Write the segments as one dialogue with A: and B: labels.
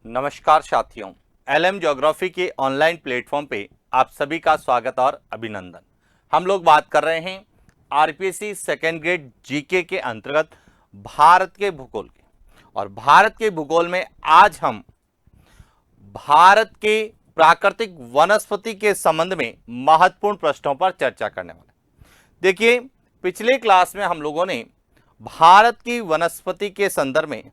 A: नमस्कार साथियों, LM geography के ऑनलाइन प्लेटफॉर्म पे आप सभी का स्वागत और अभिनंदन। हम लोग बात कर रहे हैं आरपीएससी सेकेंड ग्रेड जीके के अंतर्गत भारत के भूगोल के। और भारत के भूगोल में आज हम भारत के प्राकृतिक वनस्पति के संबंध में महत्वपूर्ण प्रश्नों पर चर्चा करने वाले हैं। देखिए, पिछले क्लास में हम लोगों ने भारत की वनस्पति के संदर्भ में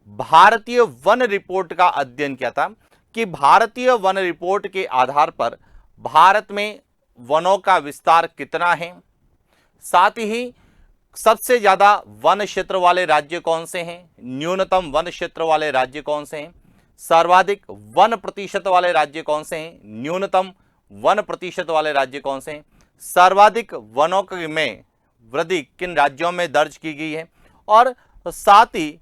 A: भारतीय वन रिपोर्ट का अध्ययन किया था कि भारतीय वन रिपोर्ट के आधार पर भारत में वनों का विस्तार कितना है, साथ ही सबसे ज्यादा वन क्षेत्र वाले राज्य कौन से हैं, न्यूनतम वन क्षेत्र वाले राज्य कौन से हैं, सर्वाधिक वन प्रतिशत वाले राज्य कौन से हैं, न्यूनतम वन प्रतिशत वाले राज्य कौन से हैं, सर्वाधिक वनों में वृद्धि किन राज्यों में दर्ज की गई है, और साथ ही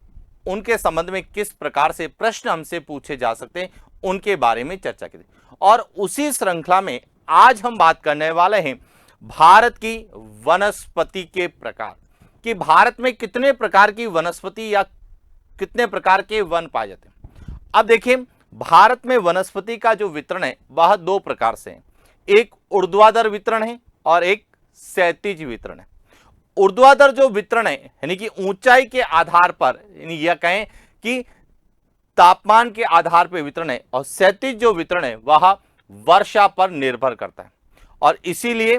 A: उनके संबंध में किस प्रकार से प्रश्न हमसे पूछे जा सकते हैं उनके बारे में चर्चा की। और उसी श्रृंखला में आज हम बात करने वाले हैं भारत की वनस्पति के प्रकार, कि भारत में कितने प्रकार की वनस्पति या कितने प्रकार के वन पाए जाते हैं। अब देखिए, भारत में वनस्पति का जो वितरण है वह दो प्रकार से है। एक ऊर्ध्वाधर वितरण है और एक क्षैतिज वितरण है। ऊर्ध्वाधर जो वितरण है यानी कि ऊंचाई के आधार पर, यानी यह कहें कि तापमान के आधार पर वितरण है, और क्षैतिज जो वितरण है वह वर्षा पर निर्भर करता है। और इसीलिए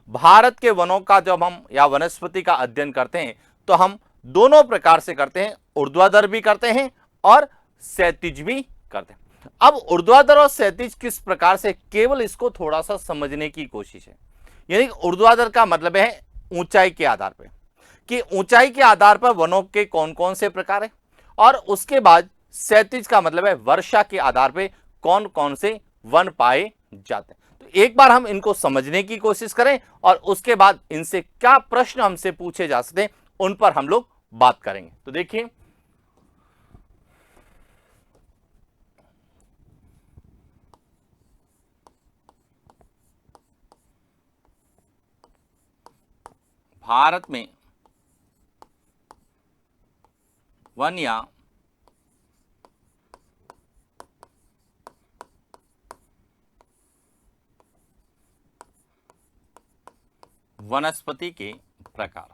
A: भारत के वनों का जब हम या वनस्पति का अध्ययन करते हैं तो हम दोनों प्रकार से करते हैं, ऊर्ध्वाधर भी करते हैं और क्षैतिज भी करते हैं। अब ऊर्ध्वाधर और क्षैतिज किस प्रकार से, केवल इसको थोड़ा सा समझने की कोशिश है। यानी ऊर्ध्वाधर का मतलब है ऊंचाई के आधार पर, कि ऊंचाई के आधार पर वनों के कौन कौन से प्रकार है, और उसके बाद क्षैतिज का मतलब है वर्षा के आधार पर कौन कौन से वन पाए जाते हैं। तो एक बार हम इनको समझने की कोशिश करें और उसके बाद इनसे क्या प्रश्न हमसे पूछे जा सकते हैं उन पर हम लोग बात करेंगे। तो देखिए, भारत में वन या वनस्पति के प्रकार,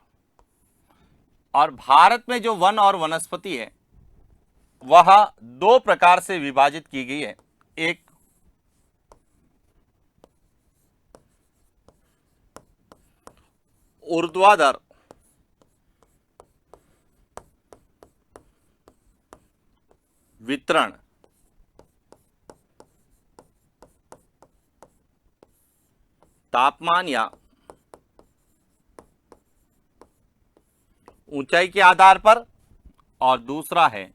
A: और भारत में जो वन और वनस्पति है वह दो प्रकार से विभाजित की गई है। एक ऊर्ध्वाधर वितरण, तापमान या ऊंचाई के आधार पर, और दूसरा है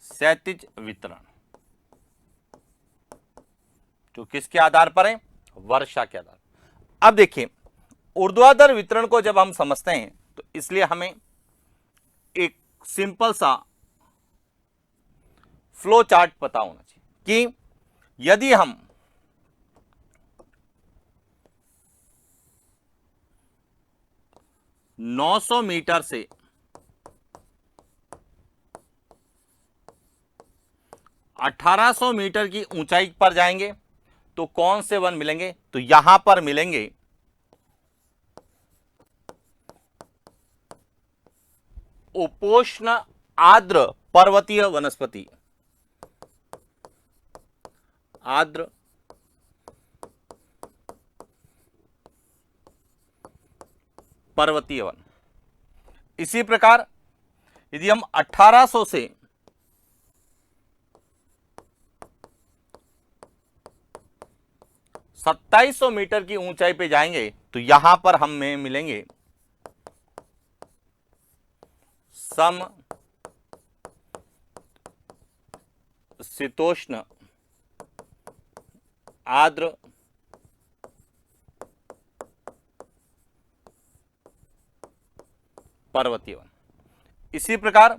A: क्षैतिज वितरण, जो किसके आधार पर है, वर्षा के आधार पर। अब देखिए, ऊर्ध्वाधर वितरण को जब हम समझते हैं तो इसलिए हमें एक सिंपल सा फ्लो चार्ट पता होना चाहिए कि यदि हम नौ सौ मीटर से 1800 मीटर की ऊंचाई पर जाएंगे तो कौन से वन मिलेंगे, तो यहां पर मिलेंगे उपोष्ण आर्द्र पर्वतीय वनस्पति, आर्द्र पर्वतीय वन। इसी प्रकार यदि हम 1800 से 2700 मीटर की ऊंचाई पे जाएंगे तो यहां पर हमें मिलेंगे सम शीतोष्ण आर्द्र पर्वतीय वन। इसी प्रकार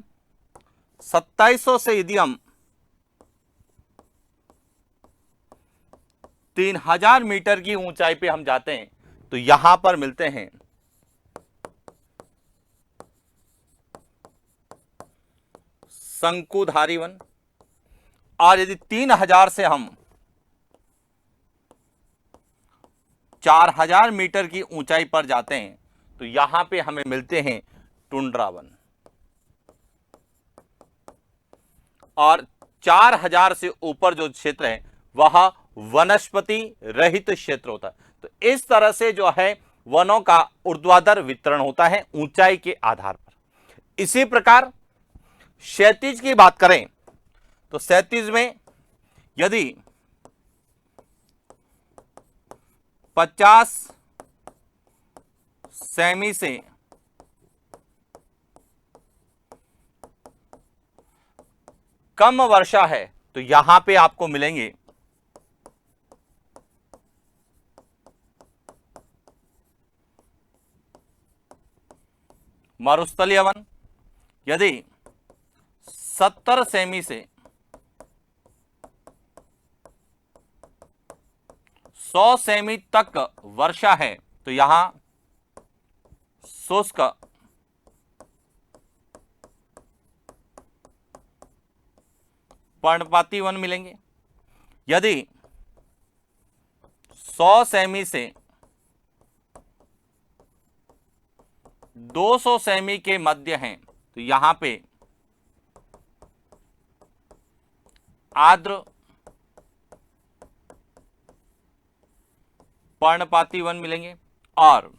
A: 2700 से यदि हम 3000 मीटर की ऊंचाई पे हम जाते हैं तो यहां पर मिलते हैं शंकुधारी वन। और यदि 3000 से हम 4000 मीटर की ऊंचाई पर जाते हैं तो यहां पे हमें मिलते हैं टुंड्रा वन। और 4000 से ऊपर जो क्षेत्र है वह वनस्पति रहित क्षेत्र होता है। तो इस तरह से जो है वनों का ऊर्ध्वाधर वितरण होता है ऊंचाई के आधार पर। इसी प्रकार क्षैतिज की बात करें तो क्षैतिज में यदि 50 सेमी से कम वर्षा है तो यहां पे आपको मिलेंगे मरुस्थलीय वन। यदि 70 सेमी से 100 सेमी तक वर्षा है तो यहां शुष्क पर्णपाती वन मिलेंगे। यदि 100 सेमी से 200 सेमी के मध्य हैं तो यहां पे आर्द्र पर्णपाती वन मिलेंगे। और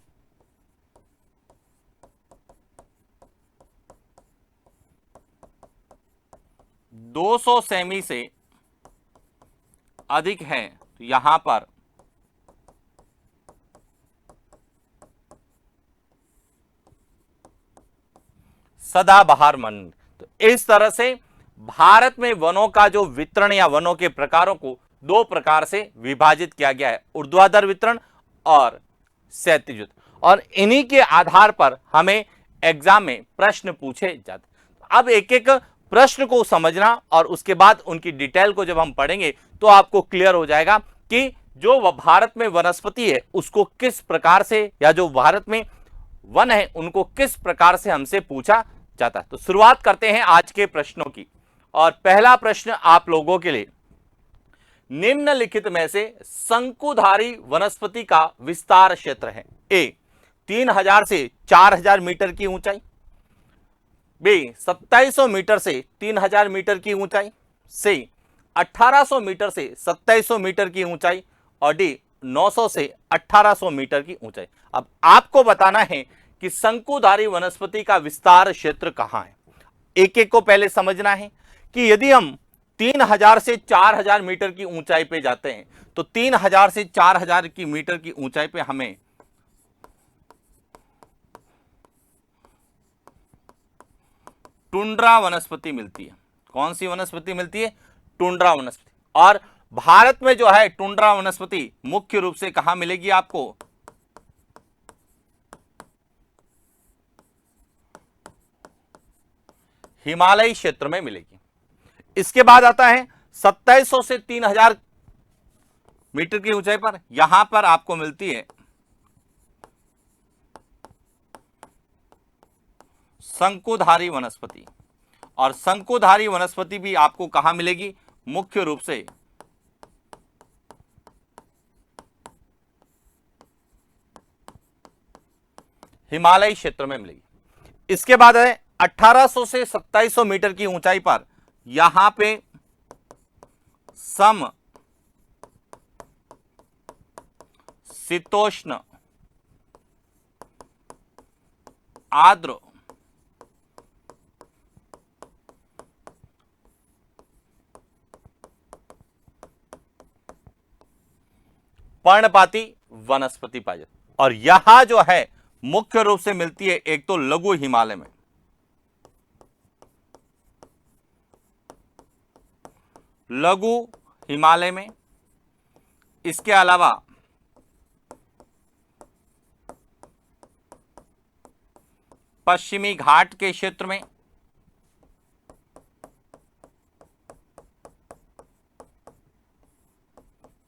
A: 200 सेमी से अधिक है तो यहां पर सदाबहार वन। तो इस तरह से भारत में वनों का जो वितरण या वनों के प्रकारों को दो प्रकार से विभाजित किया गया है, ऊर्ध्वाधर वितरण और क्षैतिज वितरण। और इन्हीं के आधार पर हमें एग्जाम में प्रश्न पूछे जाते। अब एक एक प्रश्न को समझना और उसके बाद उनकी डिटेल को जब हम पढ़ेंगे तो आपको क्लियर हो जाएगा कि जो भारत में वनस्पति है उसको किस प्रकार से, या जो भारत में वन है उनको किस प्रकार से हमसे पूछा जाता है। तो शुरुआत करते हैं आज के प्रश्नों की। और पहला प्रश्न आप लोगों के लिए, निम्नलिखित में से शंकुधारी वनस्पति का विस्तार क्षेत्र है। ए 3000 से 4000 मीटर की ऊंचाई, बी 2700 मीटर से 3000 मीटर की ऊंचाई, सी 1800 मीटर से 2700 मीटर की ऊंचाई, और डी 900 से 1800 मीटर की ऊंचाई। अब आपको बताना है कि शंकुधारी वनस्पति का विस्तार क्षेत्र कहां है। एक एक को पहले समझना है कि यदि हम 3000 से 4000 मीटर की ऊंचाई पे जाते हैं तो 3000 से 4000 की मीटर की ऊंचाई पे हमें टुंड्रा वनस्पति मिलती है। कौन सी वनस्पति मिलती है? टुंड्रा वनस्पति। और भारत में जो है टुंड्रा वनस्पति मुख्य रूप से कहां मिलेगी आपको? हिमालयी क्षेत्र में मिलेगी। इसके बाद आता है 2700 से 3000 मीटर की ऊंचाई पर, यहां पर आपको मिलती है शंकुधारी वनस्पति। और शंकुधारी वनस्पति भी आपको कहां मिलेगी? मुख्य रूप से हिमालयी क्षेत्र में मिलेगी। इसके बाद है 1800 से 2700 मीटर की ऊंचाई पर, यहां पे सम शीतोष्ण आर्द्र पर्णपाती वनस्पति पाई जाती। और यहां जो है मुख्य रूप से मिलती है एक तो लघु हिमालय में, लघु हिमालय में, इसके अलावा पश्चिमी घाट के क्षेत्र में,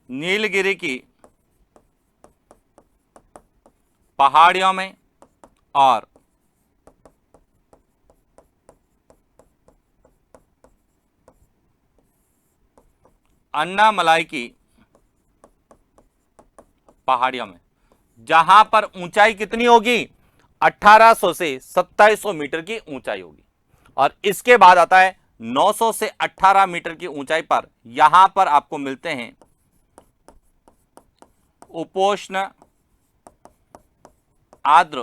A: नीलगिरी की पहाड़ियों में और अन्नामलाई की पहाड़ियों में, जहां पर ऊंचाई कितनी होगी, 1800 से 2700 मीटर की ऊंचाई होगी। और इसके बाद आता है 900 से 18 मीटर की ऊंचाई पर, यहां पर आपको मिलते हैं उपोष्ण आर्द्र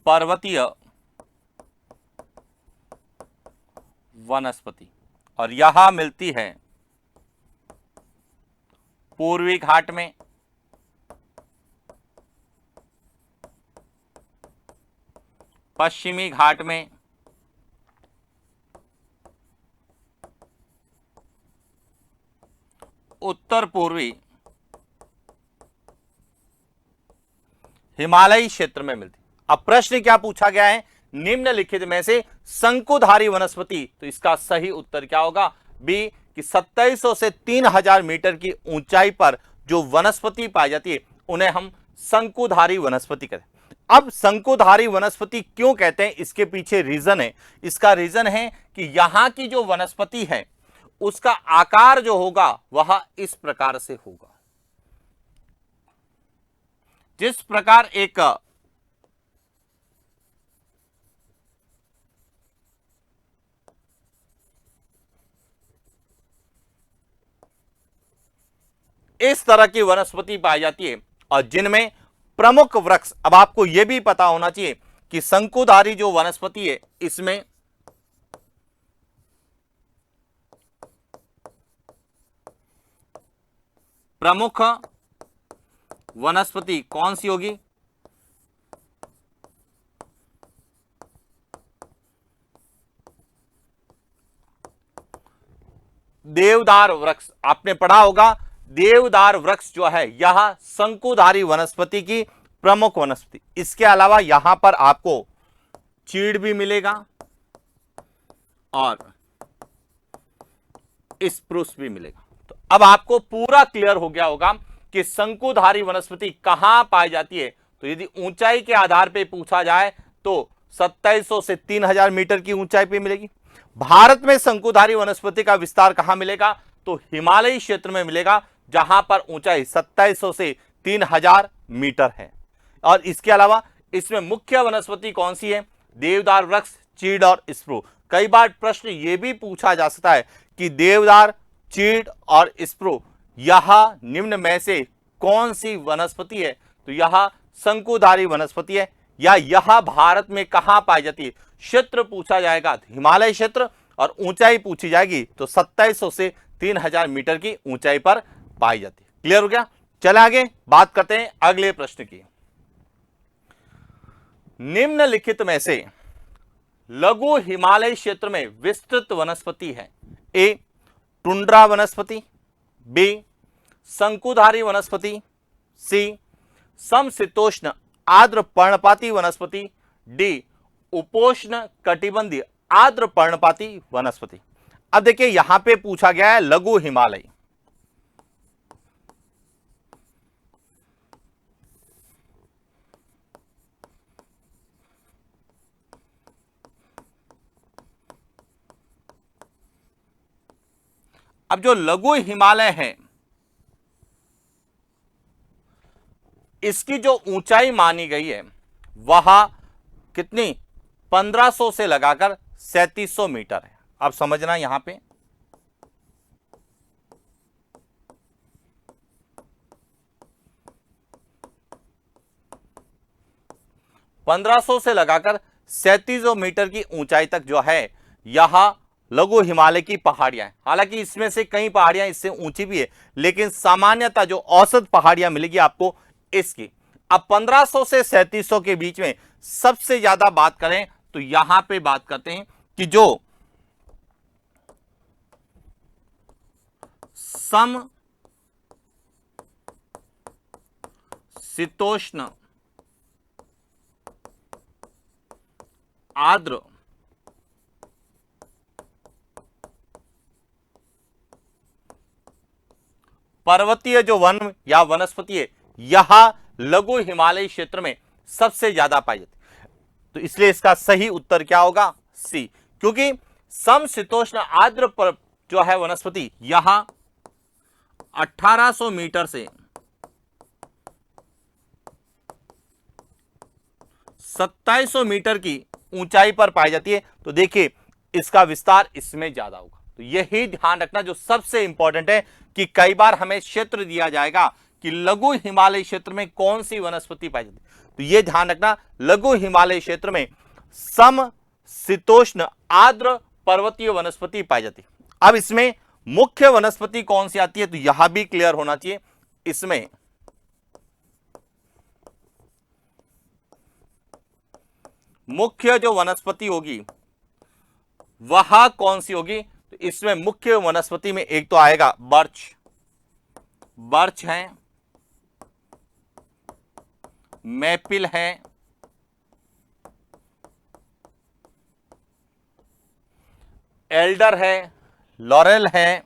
A: पर्वतीय वनस्पति, और यहां मिलती है पूर्वी घाट में, पश्चिमी घाट में, उत्तर पूर्वी हिमालयी क्षेत्र में मिलती। अब प्रश्न क्या पूछा गया है, निम्नलिखित में से शंकुधारी वनस्पति, तो इसका सही उत्तर क्या होगा, बी, कि 2700 से 3000 मीटर की ऊंचाई पर जो वनस्पति पाई जाती है उन्हें हम शंकुधारी वनस्पति कहते हैं। अब शंकुधारी वनस्पति क्यों कहते हैं, इसके पीछे रीजन है। इसका रीजन है कि यहां की जो वनस्पति है उसका आकार जो होगा वह इस प्रकार से होगा। जिस प्रकार एक इस तरह की वनस्पति पाई जाती है, और जिनमें प्रमुख वृक्ष, अब आपको यह भी पता होना चाहिए कि शंकुधारी जो वनस्पति है इसमें प्रमुख वनस्पति कौन सी होगी, देवदार वृक्ष। आपने पढ़ा होगा देवदार वृक्ष जो है यह शंकुधारी वनस्पति की प्रमुख वनस्पति। इसके अलावा यहां पर आपको चीड़ भी मिलेगा और स्प्रूस भी मिलेगा। तो अब आपको पूरा क्लियर हो गया होगा कि शंकुधारी वनस्पति कहां पाई जाती है। तो यदि ऊंचाई के आधार पर पूछा जाए तो 2700 से 3000 मीटर की ऊंचाई पे मिलेगी। भारत में शंकुधारी वनस्पति का विस्तार कहां मिलेगा, तो हिमालयी क्षेत्र में मिलेगा, जहां पर ऊंचाई 2700 से 3000 मीटर है। और इसके अलावा इसमें मुख्य वनस्पति कौन सी है, देवदार वृक्ष, चीड़ और स्प्रू। कई बार प्रश्न यह भी पूछा जा सकता है कि देवदार, चीड़ और स्प्रू यह निम्न में से कौन सी वनस्पति है, तो यह शंकुधारी वनस्पति है, या यह भारत में कहां पाई जाती है। क्षेत्र पूछा जाएगा तो हिमालय क्षेत्र, और ऊंचाई पूछी जाएगी तो 2700 से 3000 मीटर की ऊंचाई पर पाई जाती है। क्लियर हो गया। चले आगे बात करते हैं अगले प्रश्न की। निम्नलिखित में से लघु हिमालय क्षेत्र में विस्तृत वनस्पति है, ए टुंड्रा वनस्पति, बी शंकुधारी वनस्पति, सी समशीतोष्ण आर्द्र पर्णपाती वनस्पति, डी उपोष्ण कटिबंधीय आर्द्र पर्णपाती वनस्पति। अब देखिए यहां पे पूछा गया है लघु हिमालय। अब जो लघु हिमालय है इसकी जो ऊंचाई मानी गई है वह कितनी, 1500 से लगाकर 3700 मीटर है। अब समझना यहां पे 1500 से लगाकर 3700 मीटर की ऊंचाई तक जो है यह लघु हिमालय की पहाड़ियां हैं। हालांकि इसमें से कई पहाड़ियां इससे ऊंची भी है, लेकिन सामान्यतः जो औसत पहाड़ियां मिलेगी आपको इसकी। अब 1500 से 3700 के बीच में सबसे ज्यादा बात करें तो यहां पे बात करते हैं कि जो समशीतोष्ण आर्द्र पर्वतीय जो वन या वनस्पति है यह लघु हिमालयी क्षेत्र में सबसे ज्यादा पाई जाती है। तो इसलिए इसका सही उत्तर क्या होगा? सी, क्योंकि समशीतोष्ण आर्द्र पर जो है वनस्पति यहां 1800 मीटर से 2700 मीटर की ऊंचाई पर पाई जाती है। तो देखिए इसका विस्तार इसमें ज्यादा होगा। तो यही ध्यान रखना जो सबसे इंपॉर्टेंट है कि कई बार हमें क्षेत्र दिया जाएगा कि लघु हिमालय क्षेत्र में कौन सी वनस्पति पाई जाती है। तो यह ध्यान रखना लघु हिमालय क्षेत्र में समशीतोष्ण आर्द्र पर्वतीय वनस्पति पाई जाती है। अब इसमें मुख्य वनस्पति कौन सी आती है? तो यह भी क्लियर होना चाहिए। इसमें मुख्य जो वनस्पति होगी वह कौन सी होगी? तो इसमें मुख्य वनस्पति में एक तो आएगा बर्च, बर्च है, मैपिल है, एल्डर है, लॉरेल है।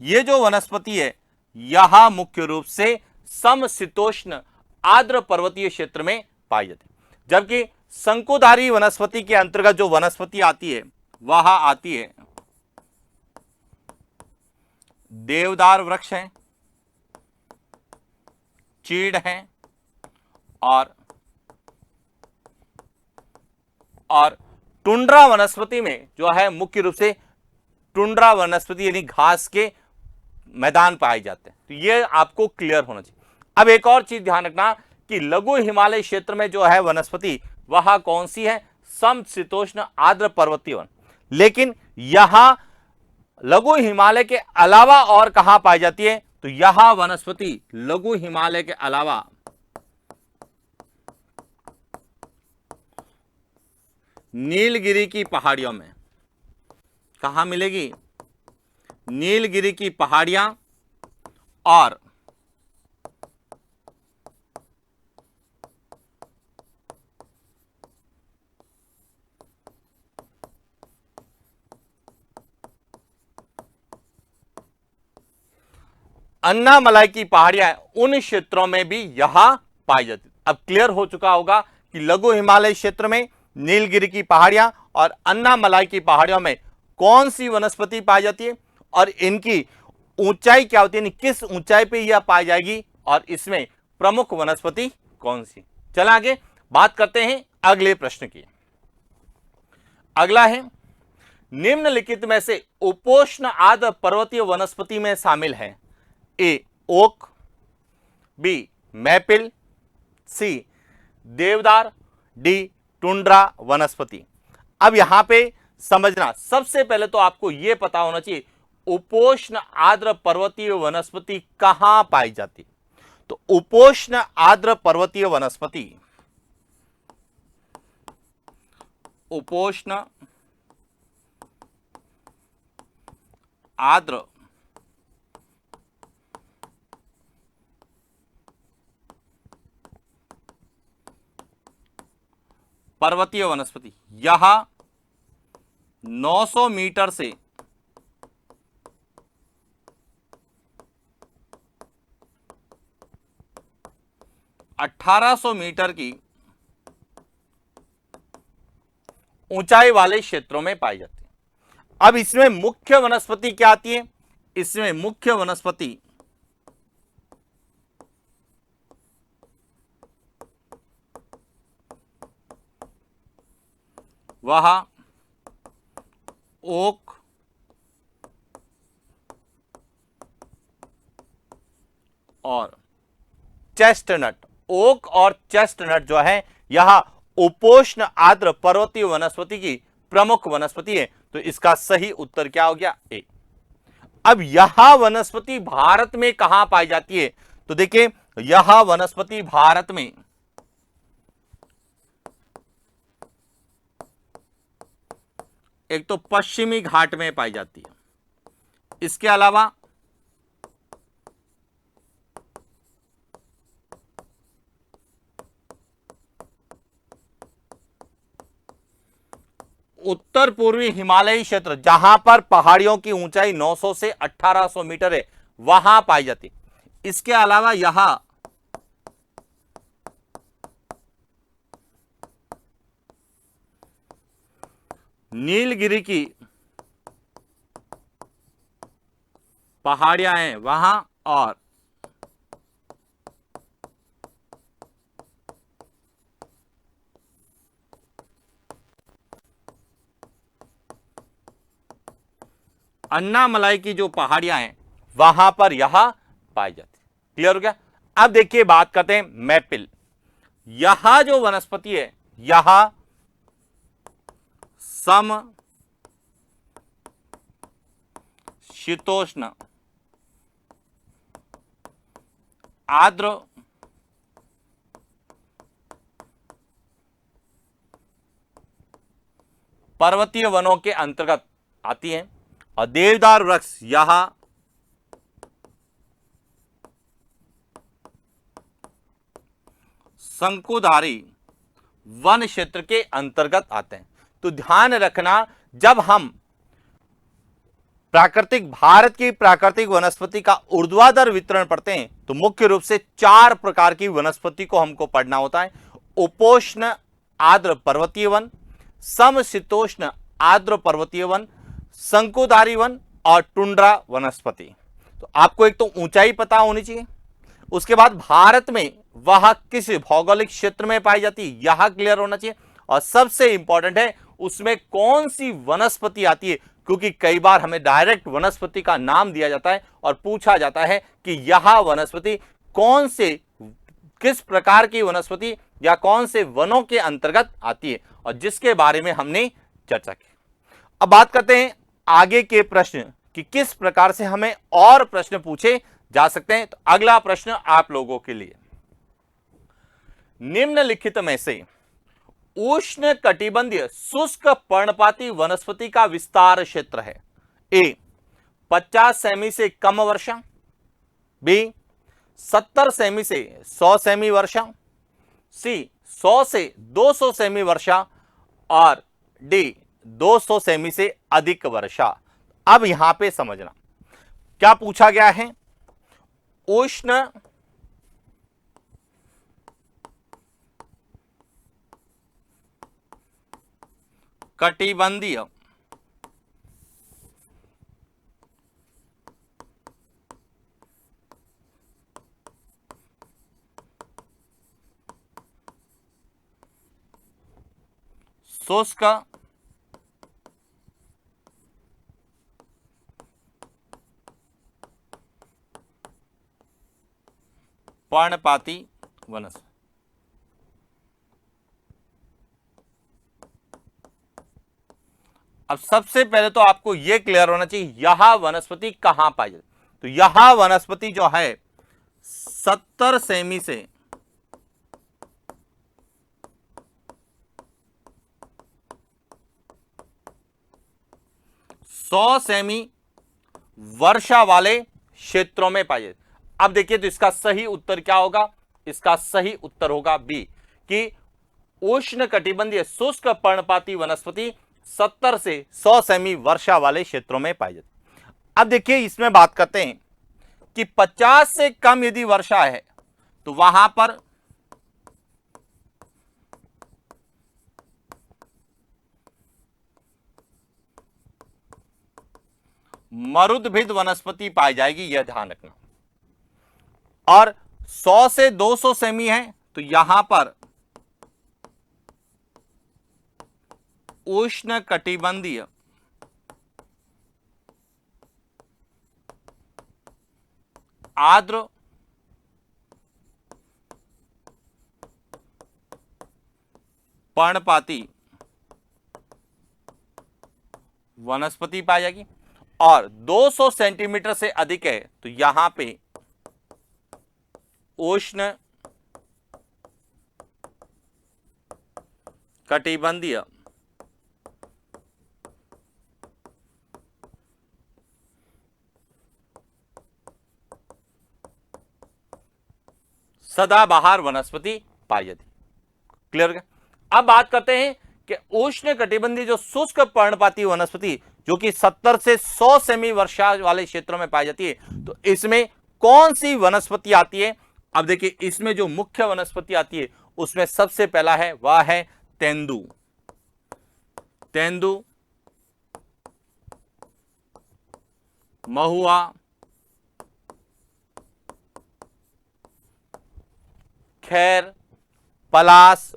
A: ये जो वनस्पति है यह मुख्य रूप से समशीतोष्ण आर्द्र पर्वतीय क्षेत्र में पाई जाती है। जबकि शंकुधारी वनस्पति के अंतर्गत जो वनस्पति आती है वह आती है देवदार वृक्ष है, चीड़ है और टुंड्रा वनस्पति में जो है मुख्य रूप से टुंड्रा वनस्पति यानी घास के मैदान पाए जाते हैं। तो ये आपको क्लियर होना चाहिए। अब एक और चीज ध्यान रखना कि लघु हिमालय क्षेत्र में जो है वनस्पति वह कौन सी है? समशीतोष्ण आर्द्र पर्वतीय वन। लेकिन यहां लघु हिमालय के अलावा और कहां पाई जाती है? तो यह वनस्पति लघु हिमालय के अलावा नीलगिरी की पहाड़ियों में। कहां मिलेगी? नीलगिरी की पहाड़ियां और अन्नामलाई की पहाड़ियां उन क्षेत्रों में भी यहां पाई जाती। अब क्लियर हो चुका होगा कि लघु हिमालय क्षेत्र में नीलगिरी की पहाड़ियां और अन्नामलाई की पहाड़ियों में कौन सी वनस्पति पाई जाती है और इनकी ऊंचाई क्या होती है, किस ऊंचाई पे यह पाई जाएगी और इसमें प्रमुख वनस्पति कौन सी। चला आगे बात करते हैं अगले प्रश्न की। अगला है निम्नलिखित में से उपोष्ण आर्द्र पर्वतीय वनस्पति में शामिल है? ए ओक, बी मैपिल, सी देवदार, डी टुंड्रा वनस्पति। अब यहां पे समझना सबसे पहले तो आपको यह पता होना चाहिए उपोष्ण आर्द्र पर्वतीय वनस्पति कहां पाई जाती। तो उपोष्ण आर्द्र पर्वतीय वनस्पति, उपोष्ण आर्द्र पर्वतीय वनस्पति यह 900 मीटर से 1800 मीटर की ऊंचाई वाले क्षेत्रों में पाई जाती है। अब इसमें मुख्य वनस्पति क्या आती है? इसमें मुख्य वनस्पति वह ओक, और चेस्टनट। ओक और चेस्टनट जो है यह उपोष्ण आर्द्र पर्वतीय वनस्पति की प्रमुख वनस्पति है। तो इसका सही उत्तर क्या हो गया? ए। अब यह वनस्पति भारत में कहां पाई जाती है? तो देखिए यह वनस्पति भारत में एक तो पश्चिमी घाट में पाई जाती है, इसके अलावा उत्तर पूर्वी हिमालयी क्षेत्र जहां पर पहाड़ियों की ऊंचाई 900 से 1800 मीटर है वहां पाई जाती है। इसके अलावा यहां नीलगिरी की पहाड़ियां हैं वहां, और अन्नामलाई की जो पहाड़ियां हैं वहां पर यह पाई जाती है। क्लियर हो गया। अब देखिए बात करते हैं मैपिल। यह जो वनस्पति है यह सम शीतोष्ण आर्द्र पर्वतीय वनों के अंतर्गत आती है। और देवदार वृक्ष यह शंकुधारी वन क्षेत्र के अंतर्गत आते हैं। तो ध्यान रखना, जब हम भारत की प्राकृतिक वनस्पति का ऊर्ध्वाधर वितरण पढ़ते हैं तो मुख्य रूप से 4 प्रकार की वनस्पति को हमको पढ़ना होता है। उपोष्ण आर्द्र पर्वतीय वन, समशीतोष्ण आर्द्र पर्वतीय वन, शंकुधारी वन और टुंड्रा वनस्पति। तो आपको एक तो ऊंचाई पता होनी चाहिए, उसके बाद भारत में वह किस भौगोलिक क्षेत्र में पाई जाती है यह क्लियर होना चाहिए, और सबसे इंपॉर्टेंट है उसमें कौन सी वनस्पति आती है, क्योंकि कई बार हमें डायरेक्ट वनस्पति का नाम दिया जाता है और पूछा जाता है कि यह वनस्पति कौन से, किस प्रकार की वनस्पति या कौन से वनों के अंतर्गत आती है, और जिसके बारे में हमने चर्चा की। अब बात करते हैं आगे के प्रश्न कि किस प्रकार से हमें और प्रश्न पूछे जा सकते हैं। तो अगला प्रश्न आप लोगों के लिए, निम्नलिखित में से उष्ण कटिबंधीय शुष्क पर्णपाती वनस्पति का विस्तार क्षेत्र है। ए 50 सेमी से कम वर्षा, बी 70 सेमी से 100 सेमी वर्षा, सी 100 से 200 सेमी वर्षा, और डी 200 सेमी से अधिक वर्षा। अब यहां पे समझना क्या पूछा गया है। उष्ण कटिबंधीय शुष्क पर्णपाती वनस्पति। अब सबसे पहले तो आपको यह क्लियर होना चाहिए यह वनस्पति कहां पाई जाती। तो यह वनस्पति जो है 70 सेमी से 100 सेमी वर्षा वाले क्षेत्रों में पाई जाती। अब देखिए तो इसका सही उत्तर क्या होगा, इसका सही उत्तर होगा बी, कि उष्ण कटिबंधीय शुष्क पर्णपाती वनस्पति 70 से 100 सेमी वर्षा वाले क्षेत्रों में पाई जाती। अब देखिए इसमें बात करते हैं कि 50 से कम यदि वर्षा है तो वहां पर मरुद्भिद वनस्पति पाई जाएगी, यह ध्यान रखना। और 100 से 200 सेमी है तो यहां पर उष्ण कटिबंधीय आर्द्र पर्णपाती वनस्पति पाई जाएगी। और 200 सेंटीमीटर से अधिक है तो यहां पे उष्ण कटिबंधीय सदाबहार वनस्पति पाई जाती। क्लियर है। अब बात करते हैं कि उष्ण कटिबंधीय जो शुष्क पर्णपाती वनस्पति जो कि 70 से 100 सेमी वर्षा वाले क्षेत्रों में पाई जाती है, तो इसमें कौन सी वनस्पति आती है? अब देखिए, इसमें जो मुख्य वनस्पति आती है उसमें सबसे पहला है वह है तेंदु। तेंदु, महुआ, खैर, पलास।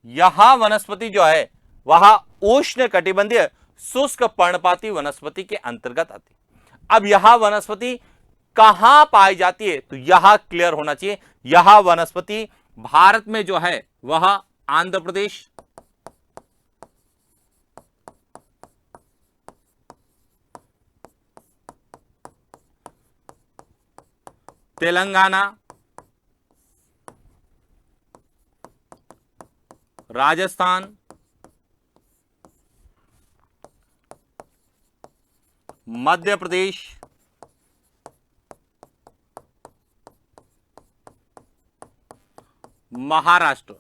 A: यह वनस्पति जो है वह उष्ण कटिबंधीय शुष्क पर्णपाती वनस्पति के अंतर्गत आती है। अब यह वनस्पति कहां पाई जाती है? तो यह क्लियर होना चाहिए। यह वनस्पति भारत में जो है वह आंध्र प्रदेश, तेलंगाना, राजस्थान, मध्य प्रदेश, महाराष्ट्र,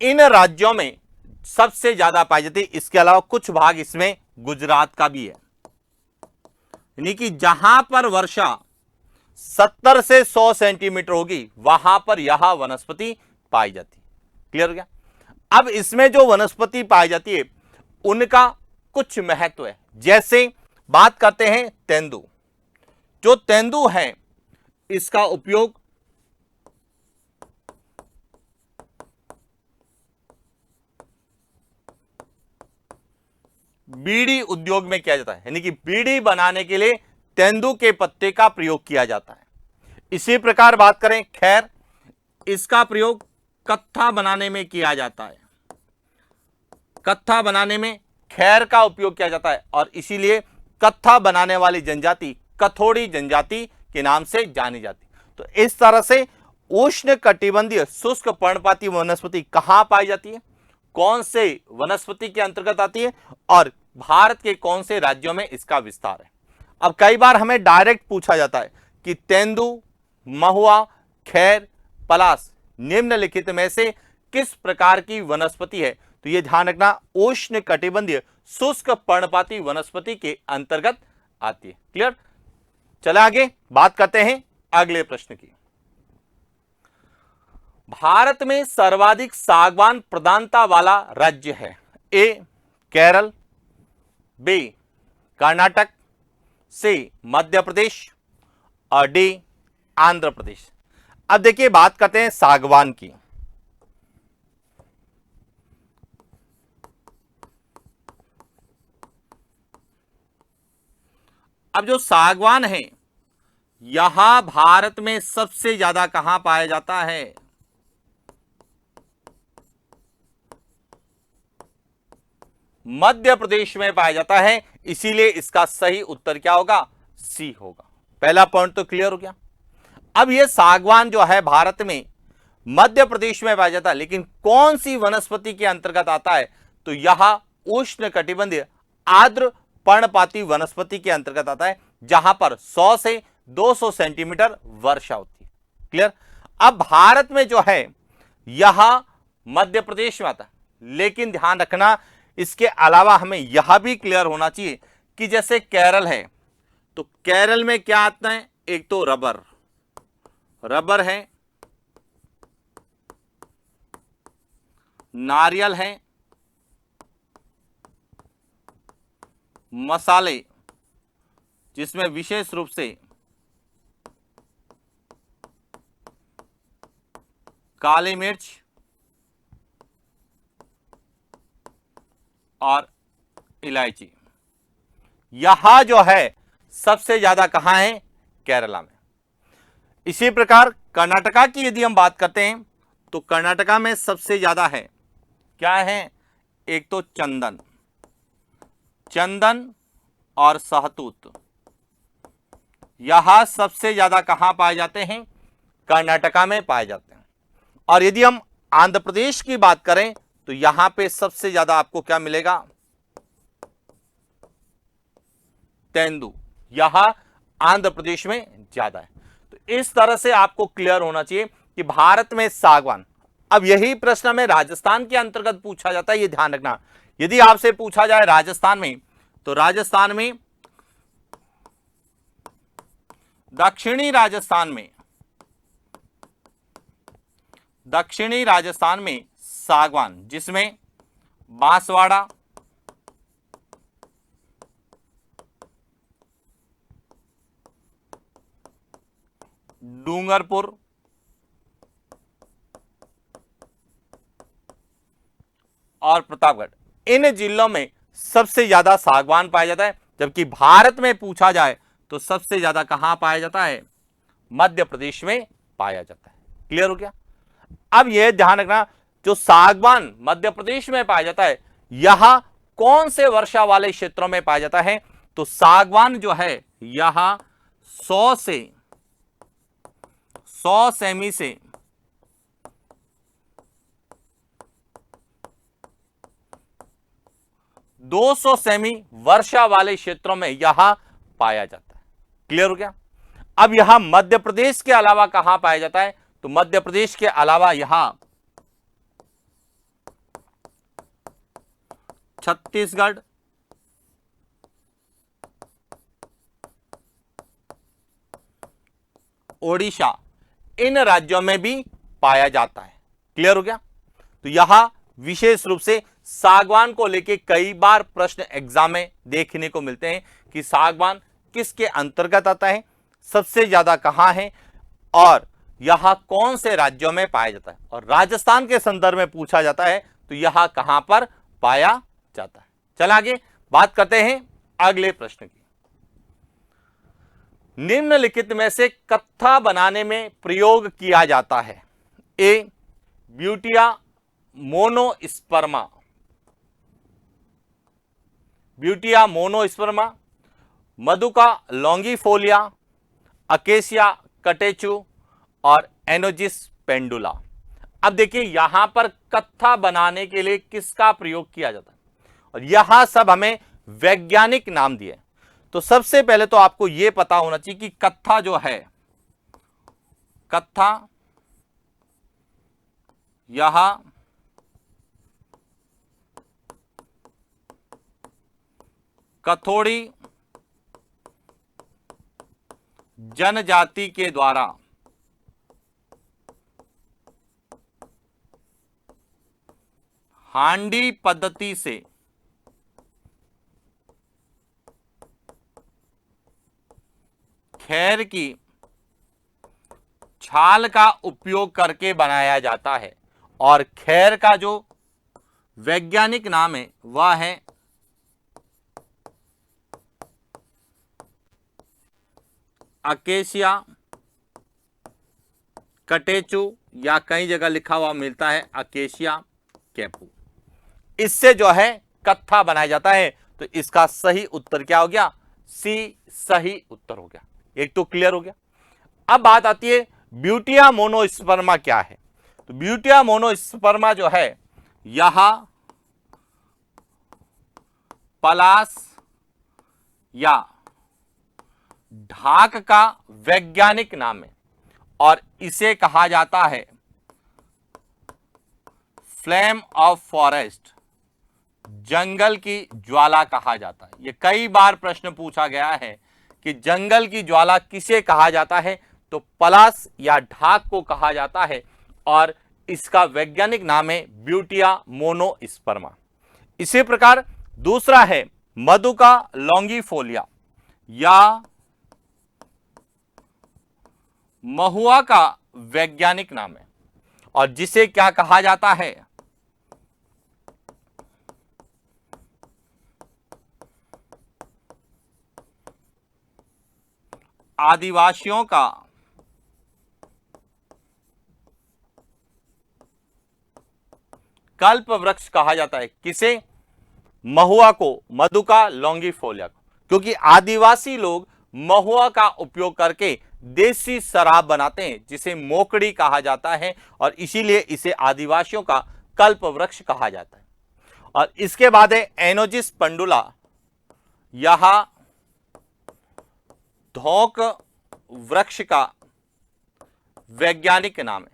A: इन राज्यों में सबसे ज्यादा पाई जाती है। इसके अलावा कुछ भाग इसमें गुजरात का भी है, यानी कि जहां पर वर्षा 70 से 100 सेंटीमीटर होगी वहां पर यह वनस्पति पाई जाती है। क्लियर हो गया? अब इसमें जो वनस्पति पाई जाती है उनका कुछ महत्व है। जैसे बात करते हैं तेंदु। जो तेंदु है इसका उपयोग बीड़ी उद्योग में किया जाता है, यानी कि बीड़ी बनाने के लिए तेंदु के पत्ते का प्रयोग किया जाता है। इसी प्रकार बात करें खैर, इसका प्रयोग कत्था बनाने में किया जाता है। कत्था बनाने में खैर का उपयोग किया जाता है और इसीलिए कत्था बनाने वाली जनजाति कथोड़ी जनजाति के नाम से जानी जाती। तो इस तरह से उष्ण कटिबंधीय शुष्क पर्णपाती वनस्पति कहां पाई जाती है, कौन से वनस्पति के अंतर्गत आती है और भारत के कौन से राज्यों में इसका विस्तार है। अब कई बार हमें डायरेक्ट पूछा जाता है कि तेंदु, महुआ, खैर, पलास निम्नलिखित में से किस प्रकार की वनस्पति है? तो यह ध्यान रखना उष्ण कटिबंधीय शुष्क पर्णपाती वनस्पति के अंतर्गत आती है। क्लियर? चले आगे बात करते हैं अगले प्रश्न की। भारत में सर्वाधिक सागवान प्रधानता वाला राज्य है? ए केरल, बी कर्नाटक, सी मध्य प्रदेश और डी आंध्र प्रदेश। अब देखिए बात करते हैं सागवान की। अब जो सागवान है यहां भारत में सबसे ज्यादा कहां पाया जाता है? मध्य प्रदेश में पाया जाता है, इसीलिए इसका सही उत्तर क्या होगा? सी होगा। पहला पॉइंट तो क्लियर हो गया। अब यह सागवान जो है भारत में मध्य प्रदेश में पाया जाता है, लेकिन कौन सी वनस्पति के अंतर्गत आता है? तो यह उष्ण कटिबंधीय आर्द्र पर्णपाती वनस्पति के अंतर्गत आता है, जहां पर 100 से 200 सेंटीमीटर वर्षा होती है। क्लियर? अब भारत में जो है यह मध्य प्रदेश में आता है, लेकिन ध्यान रखना इसके अलावा हमें यह भी क्लियर होना चाहिए कि जैसे केरल है तो केरल में क्या आता है? एक तो रबर है, नारियल है, मसाले जिसमें विशेष रूप से काली मिर्च और इलायची, यहां जो है सबसे ज्यादा कहां है? केरला में। इसी प्रकार कर्नाटका की यदि हम बात करते हैं तो कर्नाटका में सबसे ज्यादा है, क्या है? एक तो चंदन और सहतूत, यहां सबसे ज्यादा कहां पाए जाते हैं? कर्नाटका में पाए जाते हैं। और यदि हम आंध्र प्रदेश की बात करें तो यहां पे सबसे ज्यादा आपको क्या मिलेगा? तेंदु, यहां आंध्र प्रदेश में ज्यादा है। तो इस तरह से आपको क्लियर होना चाहिए कि भारत में सागवान अब यही प्रश्न हमें राजस्थान के अंतर्गत पूछा जाता है, ये ध्यान रखना। यदि आपसे पूछा जाए राजस्थान में, तो राजस्थान में दक्षिणी राजस्थान में सागवान, जिसमें बांसवाड़ा, डूंगरपुर और प्रतापगढ़, इन जिलों में सबसे ज्यादा सागवान पाया जाता है। जबकि भारत में पूछा जाए तो सबसे ज्यादा कहां पाया जाता है? मध्य प्रदेश में पाया जाता है। क्लियर हो गया? अब यह ध्यान रखना, जो सागवान मध्य प्रदेश में पाया जाता है, यह कौन से वर्षा वाले क्षेत्रों में पाया जाता है? तो सागवान जो है यह 100 सेमी से 200 सेमी वर्षा वाले क्षेत्रों में यह पाया जाता है। क्लियर हो गया? अब यह मध्य प्रदेश के अलावा कहां पाया जाता है? तो मध्य प्रदेश के अलावा यहां छत्तीसगढ़, ओडिशा, इन राज्यों में भी पाया जाता है। क्लियर हो गया? तो यहां विशेष रूप से सागवान को लेके कई बार प्रश्न एग्जाम में देखने को मिलते हैं कि सागवान किसके अंतर्गत आता है, सबसे ज्यादा कहां है और यह कौन से राज्यों में पाया जाता है। और राजस्थान के संदर्भ में पूछा जाता है तो यह कहां पर पाया जाता है। चल आगे बात करते हैं अगले प्रश्न की। निम्नलिखित में से कत्था बनाने में प्रयोग किया जाता है? ए, ब्यूटिया मोनोस्पर्मा, मधुका लॉन्गिफोलिया, अकेसिया कटेचु और एनोजिस पेंडुला। अब देखिए यहां पर कत्था बनाने के लिए किसका प्रयोग किया जाता है, और यहां सब हमें वैज्ञानिक नाम दिए। तो सबसे पहले तो आपको यह पता होना चाहिए कि कत्था जो है, कत्था यह कथोड़ी जनजाति के द्वारा हांडी पद्धति से खैर की छाल का उपयोग करके बनाया जाता है। और खैर का जो वैज्ञानिक नाम है वह है अकेसिया कटेचु, या कई जगह लिखा हुआ मिलता है अकेसिया कैपू। इससे जो है कत्था बनाया जाता है। तो इसका सही उत्तर क्या हो गया? सी सही उत्तर हो गया। एक तो क्लियर हो गया। अब बात आती है ब्यूटिया मोनोस्पर्मा क्या है? तो ब्यूटिया मोनोस्पर्मा जो है यह पलाश या ढाक का वैज्ञानिक नाम है और इसे कहा जाता है फ्लेम ऑफ फॉरेस्ट, जंगल की ज्वाला कहा जाता है। यह कई बार प्रश्न पूछा गया है कि जंगल की ज्वाला किसे कहा जाता है? तो पलाश या ढाक को कहा जाता है और इसका वैज्ञानिक नाम है ब्यूटिया मोनोस्पर्मा। इसी प्रकार दूसरा है मधुका लॉन्गिफोलिया या महुआ का वैज्ञानिक नाम है और जिसे क्या कहा जाता है? आदिवासियों का कल्प वृक्ष कहा जाता है। किसे? महुआ को, मधुका लॉन्गिफोलिया को, क्योंकि आदिवासी लोग महुआ का उपयोग करके देसी शराब बनाते हैं जिसे मोकड़ी कहा जाता है और इसीलिए इसे आदिवासियों का कल्प वृक्ष कहा जाता है। और इसके बाद है एनोजिस पेंडुला, यह धौक वृक्ष का वैज्ञानिक नाम है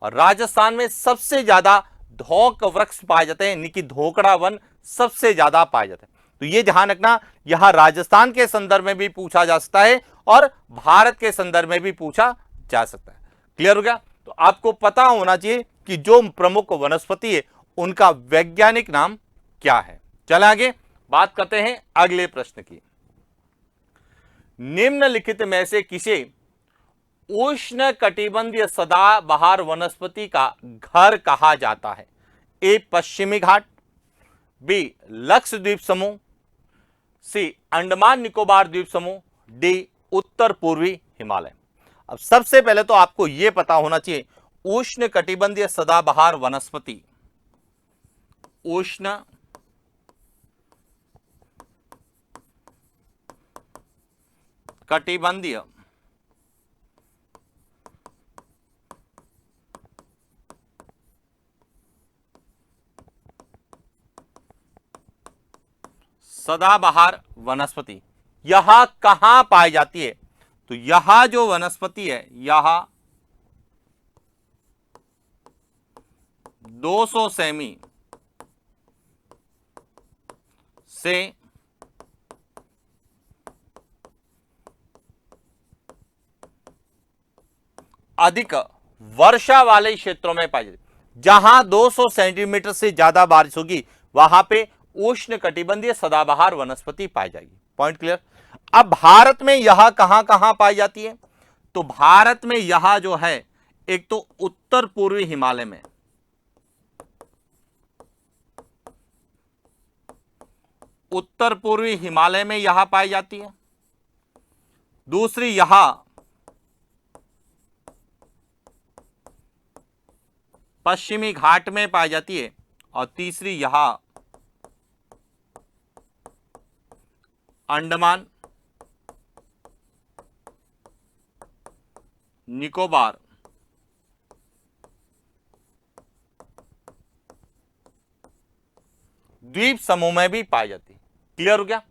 A: और राजस्थान में सबसे ज्यादा धोक वृक्ष पाए जाते हैं, यानी कि धोकड़ा वन सबसे ज्यादा पाए जाते हैं। तो ये ध्यान रखना, यहां राजस्थान के संदर्भ में भी पूछा जा सकता है और भारत के संदर्भ में भी पूछा जा सकता है। क्लियर हो गया? तो आपको पता होना चाहिए कि जो प्रमुख वनस्पति है उनका वैज्ञानिक नाम क्या है। चल आगे बात करते हैं अगले प्रश्न की। निम्नलिखित में से किसे उष्ण कटिबंधीय सदाबहार वनस्पति का घर कहा जाता है? ए पश्चिमी घाट, बी लक्षद्वीप समूह, सी अंडमान निकोबार द्वीप समूह, डी उत्तर पूर्वी हिमालय। अब सबसे पहले तो आपको यह पता होना चाहिए उष्ण कटिबंधीय सदाबहार वनस्पति, उष्ण कटिबंधीय सदाबहार वनस्पति यहां कहां पाई जाती है? तो यहां जो वनस्पति है यहां 200 सेमी से अधिक वर्षा वाले क्षेत्रों में पाई जाती है। जहां 200 सेंटीमीटर से ज्यादा बारिश होगी वहां पे उष्ण कटिबंधीय सदाबहार वनस्पति पाई जाएगी। Point clear? अब भारत में यह कहां कहां पाई जाती है? तो भारत में यह जो है एक तो उत्तर पूर्वी हिमालय में, उत्तर पूर्वी हिमालय में यह पाई जाती है, दूसरी यहां पश्चिमी घाट में पाई जाती है, और तीसरी यहां अंडमान निकोबार द्वीप समूह में भी पाई जाती है। क्लियर हो गया?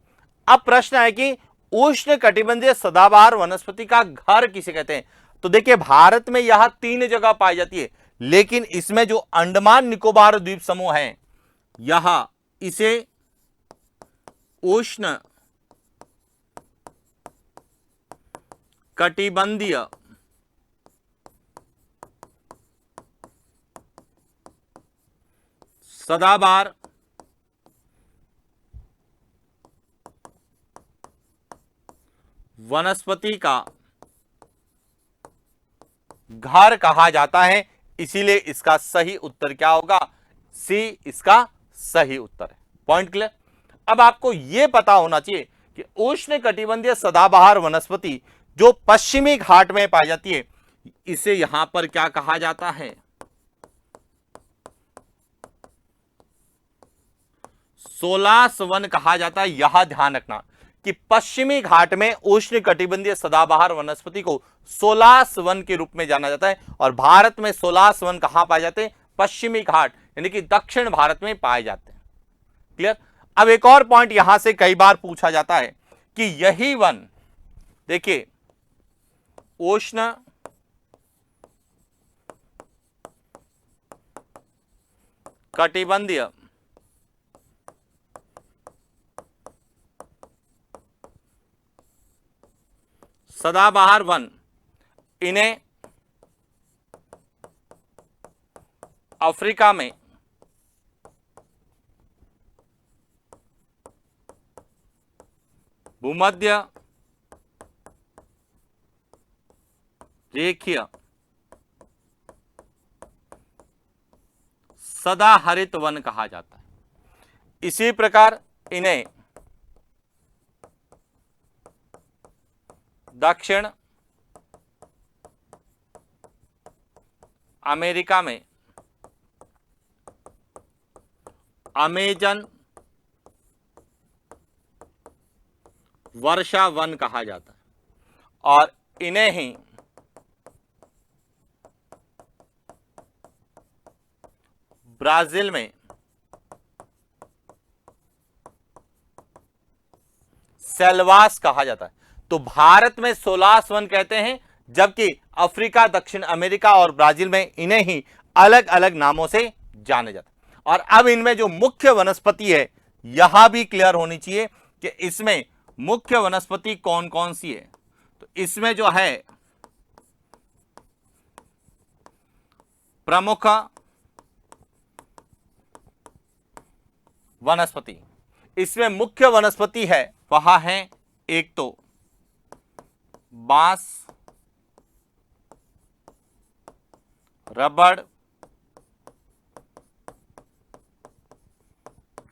A: अब प्रश्न है कि उष्ण कटिबंधीय सदाबहार वनस्पति का घर किसे कहते हैं? तो देखिए भारत में यह 3 जगह पाई जाती है, लेकिन इसमें जो अंडमान निकोबार द्वीप समूह है यह इसे उष्ण कटिबंधीय सदाबहार वनस्पति का घर कहा जाता है, इसीलिए इसका सही उत्तर क्या होगा? सी इसका सही उत्तर है। Point clear? अब आपको यह पता होना चाहिए कि उष्ण कटिबंधीय सदाबहार वनस्पति जो पश्चिमी घाट में पाई जाती है इसे यहां पर क्या कहा जाता है? सोलास वन कहा जाता है। यह ध्यान रखना कि पश्चिमी घाट में उष्ण कटिबंधीय सदाबहार वनस्पति को सोलास वन के रूप में जाना जाता है, और भारत में सोलास वन कहां पाए जाते हैं? पश्चिमी घाट यानी कि दक्षिण भारत में पाए जाते हैं। क्लियर? अब एक और पॉइंट यहां से कई बार पूछा जाता है कि यही वन, देखिए उष्ण कटिबंधीय सदाबहार वन, इन्हें अफ्रीका में भूमध्य रेखीय सदाहरित वन कहा जाता है। इसी प्रकार इन्हें दक्षिण अमेरिका में अमेजन वर्षा वन कहा जाता है, और इन्हें ही ब्राजील में सेल्वास कहा जाता है। तो भारत में सोलास वन कहते हैं जबकि अफ्रीका, दक्षिण अमेरिका और ब्राजील में इन्हें ही अलग अलग नामों से जाने जाता है। और अब इनमें जो मुख्य वनस्पति है यहां भी क्लियर होनी चाहिए कि इसमें मुख्य वनस्पति कौन कौन सी है। तो इसमें जो है प्रमुख वनस्पति, इसमें मुख्य वनस्पति है वह है एक तो बांस, रबड़,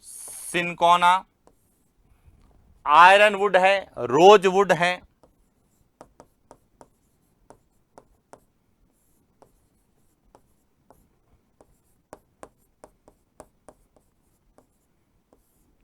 A: सिनकोना, आयरन वुड है, रोज वुड है,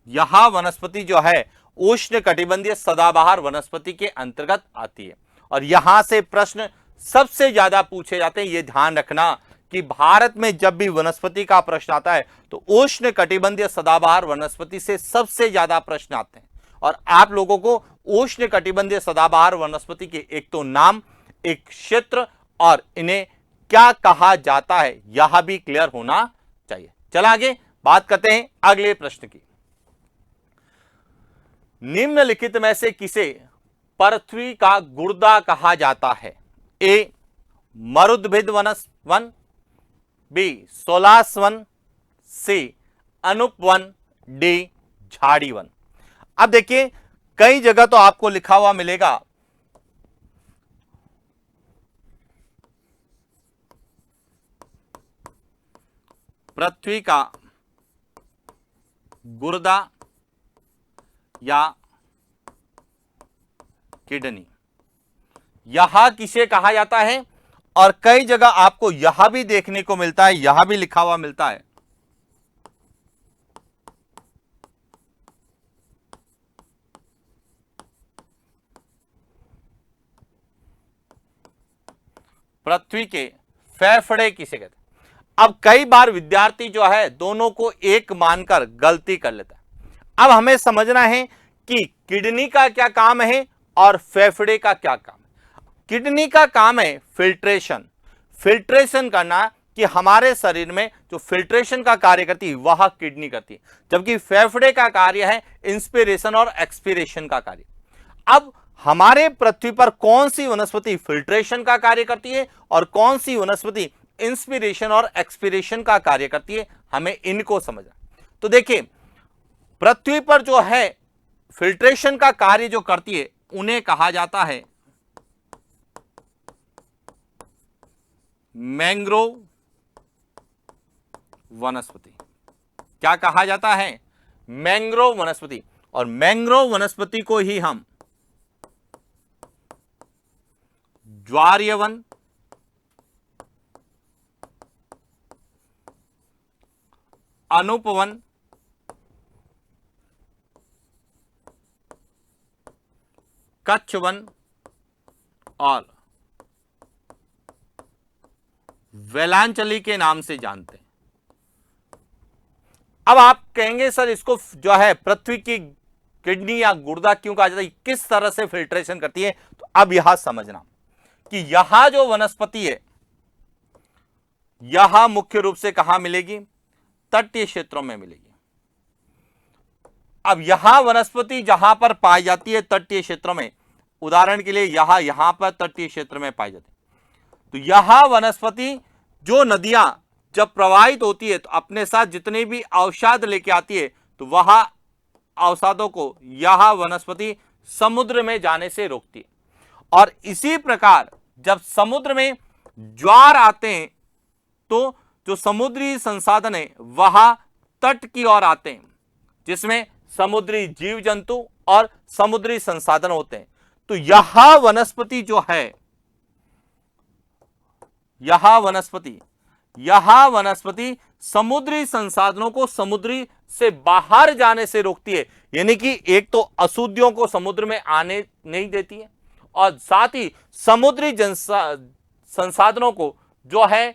A: यह वनस्पति जो है उष्ण कटिबंधीय सदाबहार वनस्पति के अंतर्गत आती है। और यहां से प्रश्न सबसे ज्यादा पूछे जाते हैं, यह ध्यान रखना कि भारत में जब भी वनस्पति का प्रश्न आता है तो उष्ण कटिबंधीय सदाबहार वनस्पति से सबसे ज्यादा प्रश्न आते हैं। और आप लोगों को उष्ण कटिबंधीय सदाबहार वनस्पति के एक तो नाम, एक क्षेत्र और इन्हें क्या कहा जाता है यह भी क्लियर होना चाहिए। चल आगे बात करते हैं अगले प्रश्न की। निम्नलिखित में से किसे पृथ्वी का गुर्दा कहा जाता है? ए मरुद्भिद वन, बी सोलास वन, सी अनुप वन, डी झाड़ी वन। अब देखिए कई जगह तो आपको लिखा हुआ मिलेगा पृथ्वी का गुर्दा या किडनी, यह किसे कहा जाता है? और कई जगह आपको यह भी देखने को मिलता है, यह भी लिखा हुआ मिलता है पृथ्वी के फेफड़े किसे कहते हैं। अब कई बार विद्यार्थी जो है दोनों को एक मानकर गलती कर लेता है। अब हमें समझना है कि किडनी का क्या काम है और फेफड़े का क्या काम है। किडनी का काम है फिल्ट्रेशन, फिल्ट्रेशन करना, कि हमारे शरीर में जो फिल्ट्रेशन का कार्य करती है वह किडनी करती है, जबकि फेफड़े का कार्य है इंस्पिरेशन और एक्सपीरेशन का कार्य। अब हमारे पृथ्वी पर कौन सी वनस्पति फिल्ट्रेशन का कार्य करती है और कौन सी वनस्पति इंस्पिरेशन और एक्सपीरेशन का कार्य करती है, हमें इनको समझना। तो देखिए पृथ्वी पर जो है फिल्ट्रेशन का कार्य जो करती है उन्हें कहा जाता है मैंग्रोव वनस्पति। क्या कहा जाता है? मैंग्रोव वनस्पति। और मैंग्रोव वनस्पति को ही हम ज्वारीय one, Anup one, Kutch one और वेलांचली के नाम से जानते हैं। अब आप कहेंगे सर इसको जो है पृथ्वी की किडनी या गुर्दा क्यों कहा जाता है, किस तरह से फिल्ट्रेशन करती है? तो अब यह समझना कि यह जो वनस्पति है यह मुख्य रूप से कहां मिलेगी? तटीय क्षेत्रों में मिलेगी। अब यह वनस्पति जहां पर पाई जाती है तटीय क्षेत्रों में, उदाहरण के लिए यहां पर तटीय क्षेत्र में पाई जाती है, तो यह वनस्पति जो नदियां जब प्रवाहित होती है तो अपने साथ जितने भी अवसाद लेके आती है तो वह अवसादों को यह वनस्पति समुद्र में जाने से रोकती है। और इसी प्रकार जब समुद्र में ज्वार आते हैं तो जो समुद्री संसाधन है वह तट की ओर आते हैं, जिसमें समुद्री जीव जंतु और समुद्री संसाधन होते हैं। तो यह वनस्पति जो है, यह वनस्पति समुद्री संसाधनों को समुद्री से बाहर जाने से रोकती है। यानी कि एक तो अशुद्धियों को समुद्र में आने नहीं देती है और साथ ही समुद्री संसाधनों को जो है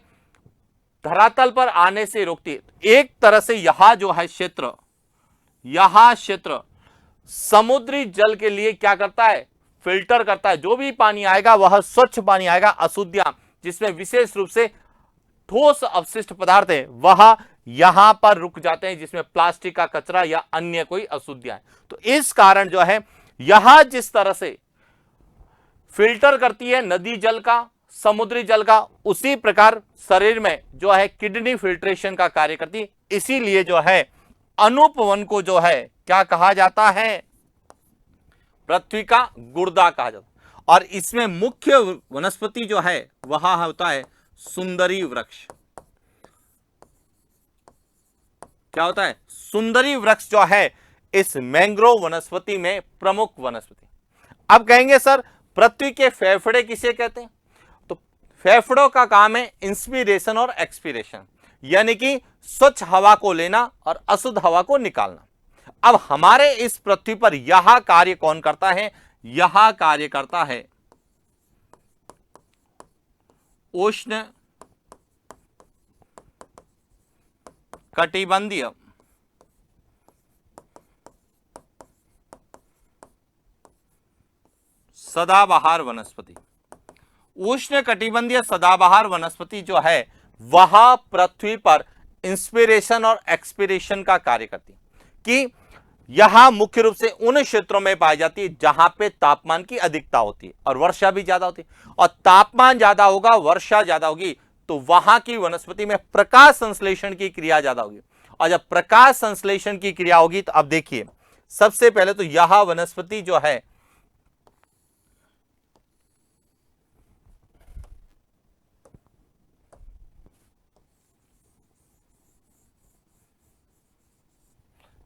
A: धरातल पर आने से रोकती है। एक तरह से यह जो है क्षेत्र, यह क्षेत्र समुद्री जल के लिए क्या करता है? फिल्टर करता है, जो भी पानी आएगा वह स्वच्छ पानी आएगा। अशुद्धियां जिसमें विशेष रूप से ठोस अपशिष्ट पदार्थ है वह यहां पर रुक जाते हैं, जिसमें प्लास्टिक का कचरा या अन्य कोई अशुद्धियां है। तो इस कारण जो है यह जिस तरह से फिल्टर करती है नदी जल का, समुद्री जल का, उसी प्रकार शरीर में जो है किडनी फिल्ट्रेशन का कार्य करती है। इसीलिए जो है अनुपवन को जो है क्या कहा जाता है, पृथ्वी का गुर्दा कहा जाता है। और इसमें मुख्य वनस्पति जो है वह होता है सुंदरी वृक्ष। क्या होता है, सुंदरी वृक्ष जो है इस मैंग्रोव वनस्पति में प्रमुख वनस्पति। अब कहेंगे सर पृथ्वी के फेफड़े किसे कहते हैं, तो फेफड़ों का काम है इंस्पिरेशन और एक्सपीरेशन, यानी कि स्वच्छ हवा को लेना और अशुद्ध हवा को निकालना। अब हमारे इस पृथ्वी पर यह कार्य कौन करता है, यह कार्य करता है उष्ण कटिबंधीय सदाबहार वनस्पति। उष्ण कटिबंधीय सदाबहार वनस्पति जो है वह पृथ्वी पर इंस्पिरेशन और एक्सपिरेशन का कार्य करती है, कि यह मुख्य रूप से उन क्षेत्रों में पाई जाती है जहां पे तापमान की अधिकता होती है और वर्षा भी ज्यादा होती है। और तापमान ज्यादा होगा, वर्षा ज्यादा होगी, तो वहां की वनस्पति में प्रकाश संश्लेषण की क्रिया ज्यादा होगी। और जब प्रकाश संश्लेषण की क्रिया होगी तो अब देखिए सबसे पहले तो यह वनस्पति जो है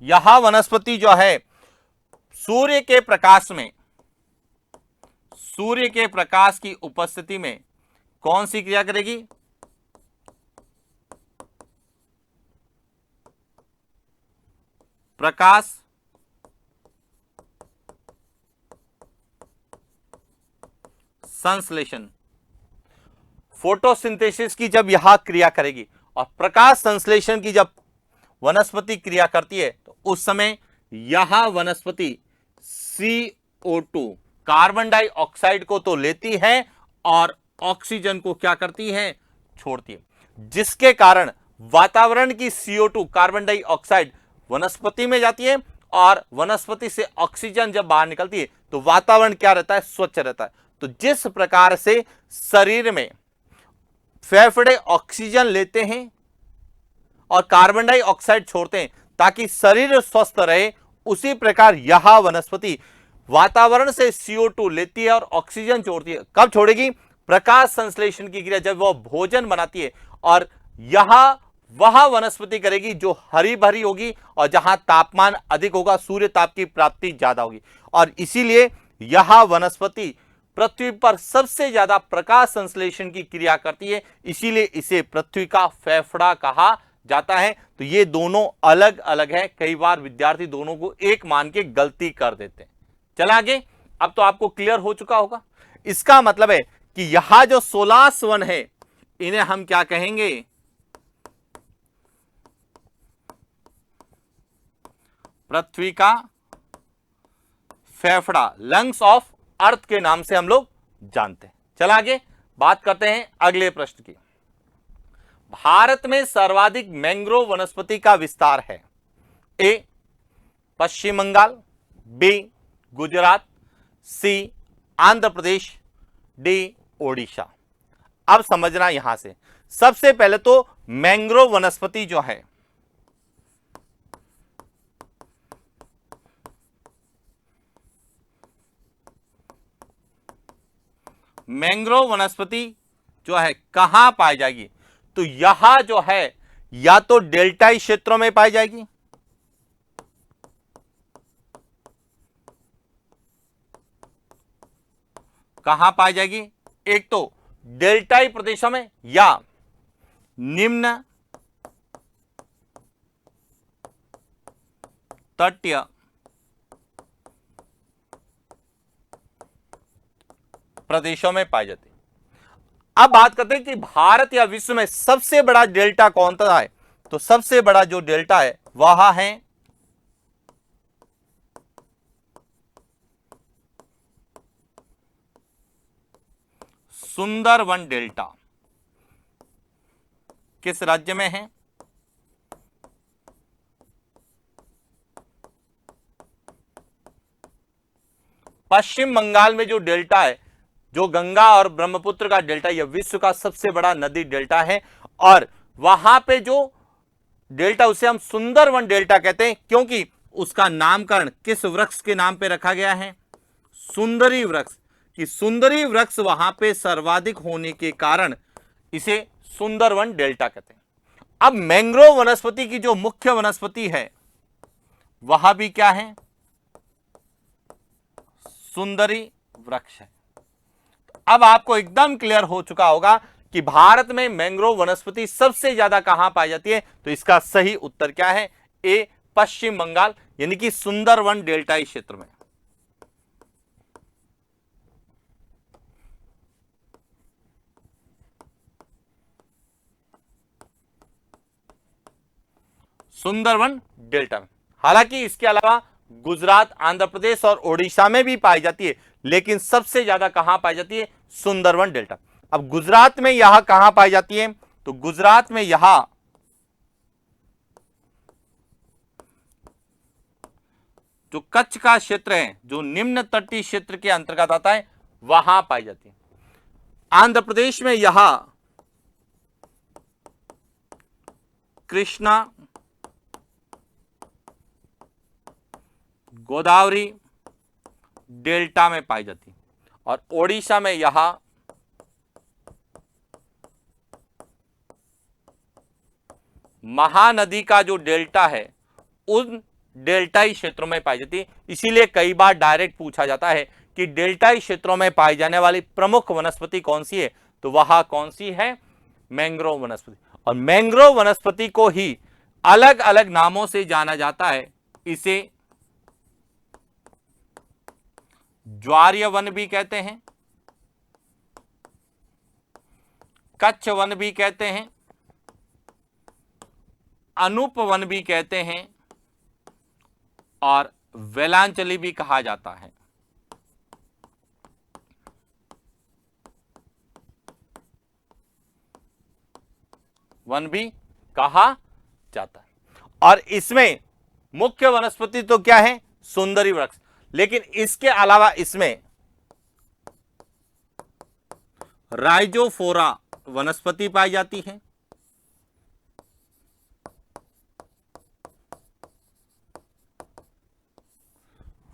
A: यह वनस्पति जो है सूर्य के प्रकाश में, सूर्य के प्रकाश की उपस्थिति में कौन सी क्रिया करेगी, प्रकाश संश्लेषण, फोटोसिंथेसिस की जब यह क्रिया करेगी और प्रकाश संश्लेषण की जब वनस्पति क्रिया करती है तो उस समय यह वनस्पति CO2 कार्बन डाइऑक्साइड को तो लेती है और ऑक्सीजन को क्या करती है, छोड़ती है, जिसके कारण वातावरण की CO2 कार्बन डाइऑक्साइड वनस्पति में जाती है और वनस्पति से ऑक्सीजन जब बाहर निकलती है तो वातावरण क्या रहता है, स्वच्छ रहता है। तो जिस प्रकार से शरीर में फेफड़े ऑक्सीजन लेते हैं और कार्बन डाइऑक्साइड छोड़ते हैं ताकि शरीर स्वस्थ रहे, उसी प्रकार यह वनस्पति वातावरण से CO2 लेती है और ऑक्सीजन छोड़ती है। कब छोड़ेगी, प्रकाश संश्लेषण की क्रिया जब वह भोजन बनाती है, और यह वह वनस्पति करेगी जो हरी भरी होगी और जहां तापमान अधिक होगा, सूर्य ताप की प्राप्ति ज्यादा होगी। और इसीलिए यह वनस्पति पृथ्वी पर सबसे ज्यादा प्रकाश संश्लेषण की क्रिया करती है, इसीलिए इसे पृथ्वी का फेफड़ा कहा जाता है। तो ये दोनों अलग अलग है, कई बार विद्यार्थी दोनों को एक मान के गलती कर देते हैं। चला आगे, अब तो आपको क्लियर हो चुका होगा। इसका मतलब है कि यहां जो 16 वन है इन्हें हम क्या कहेंगे, पृथ्वी का फेफड़ा, लंग्स ऑफ अर्थ के नाम से हम लोग जानते हैं। चला आगे बात करते हैं अगले प्रश्न की। भारत में सर्वाधिक मैंग्रोव वनस्पति का विस्तार है, ए पश्चिम बंगाल, बी गुजरात, सी आंध्र प्रदेश, डी ओडिशा। अब समझना यहां से, सबसे पहले तो मैंग्रोव वनस्पति जो है मैंग्रोव वनस्पति जो है कहां पाई जाएगी, तो यह जो है या तो डेल्टाई क्षेत्रों में पाई जाएगी, कहां पाई जाएगी, एक तो डेल्टाई प्रदेशों में या निम्न तटीय प्रदेशों में पाई जाती है। अब बात करते हैं कि भारत या विश्व में सबसे बड़ा डेल्टा कौन सा है, तो सबसे बड़ा जो डेल्टा है वह है सुंदरवन डेल्टा किस राज्य में है? पश्चिम बंगाल में जो डेल्टा है, जो गंगा और ब्रह्मपुत्र का डेल्टा, यह विश्व का सबसे बड़ा नदी डेल्टा है और वहां पे जो डेल्टा उसे हम सुंदरवन डेल्टा कहते हैं, क्योंकि उसका नामकरण किस वृक्ष के नाम पे रखा गया है? सुंदरी वृक्ष। कि सुंदरी वृक्ष वहां पे सर्वाधिक होने के कारण इसे सुंदरवन डेल्टा कहते हैं। अब मैंग्रोव वनस्पति की जो मुख्य वनस्पति है वह भी क्या है? सुंदरी वृक्ष है। अब आपको एकदम क्लियर हो चुका होगा कि भारत में मैंग्रोव वनस्पति सबसे ज्यादा कहां पाई जाती है, तो इसका सही उत्तर क्या है? ए, पश्चिम बंगाल, यानी कि सुंदरवन डेल्टाई क्षेत्र में। सुंदरवन डेल्टा में। हालांकि इसके अलावा गुजरात, आंध्र प्रदेश और ओडिशा में भी पाई जाती है, लेकिन सबसे ज्यादा कहां पाई जाती है? सुंदरवन डेल्टा। अब गुजरात में यह कहां पाई जाती है? तो गुजरात में यह जो कच्छ का क्षेत्र है, जो निम्न तटीय क्षेत्र के अंतर्गत आता है, वहां पाई जाती है। आंध्र प्रदेश में यह कृष्णा गोदावरी डेल्टा में पाई जाती है और ओडिशा में यह महानदी का जो डेल्टा है उन डेल्टाई क्षेत्रों में पाई जाती है। इसीलिए कई बार डायरेक्ट पूछा जाता है कि डेल्टाई क्षेत्रों में पाई जाने वाली प्रमुख वनस्पति कौन सी है, तो वह कौन सी है? मैंग्रोव वनस्पति। और मैंग्रोव वनस्पति को ही अलग अलग नामों से जाना जाता है। इसे ज्वार्य वन भी कहते हैं, कच्छ वन भी कहते हैं, अनूप वन भी कहते हैं और वेलांचली भी कहा जाता है। वन भी कहा जाता है। और इसमें मुख्य वनस्पति तो क्या है? सुंदरी वृक्ष। लेकिन इसके अलावा इसमें राइजोफोरा वनस्पति पाई जाती है,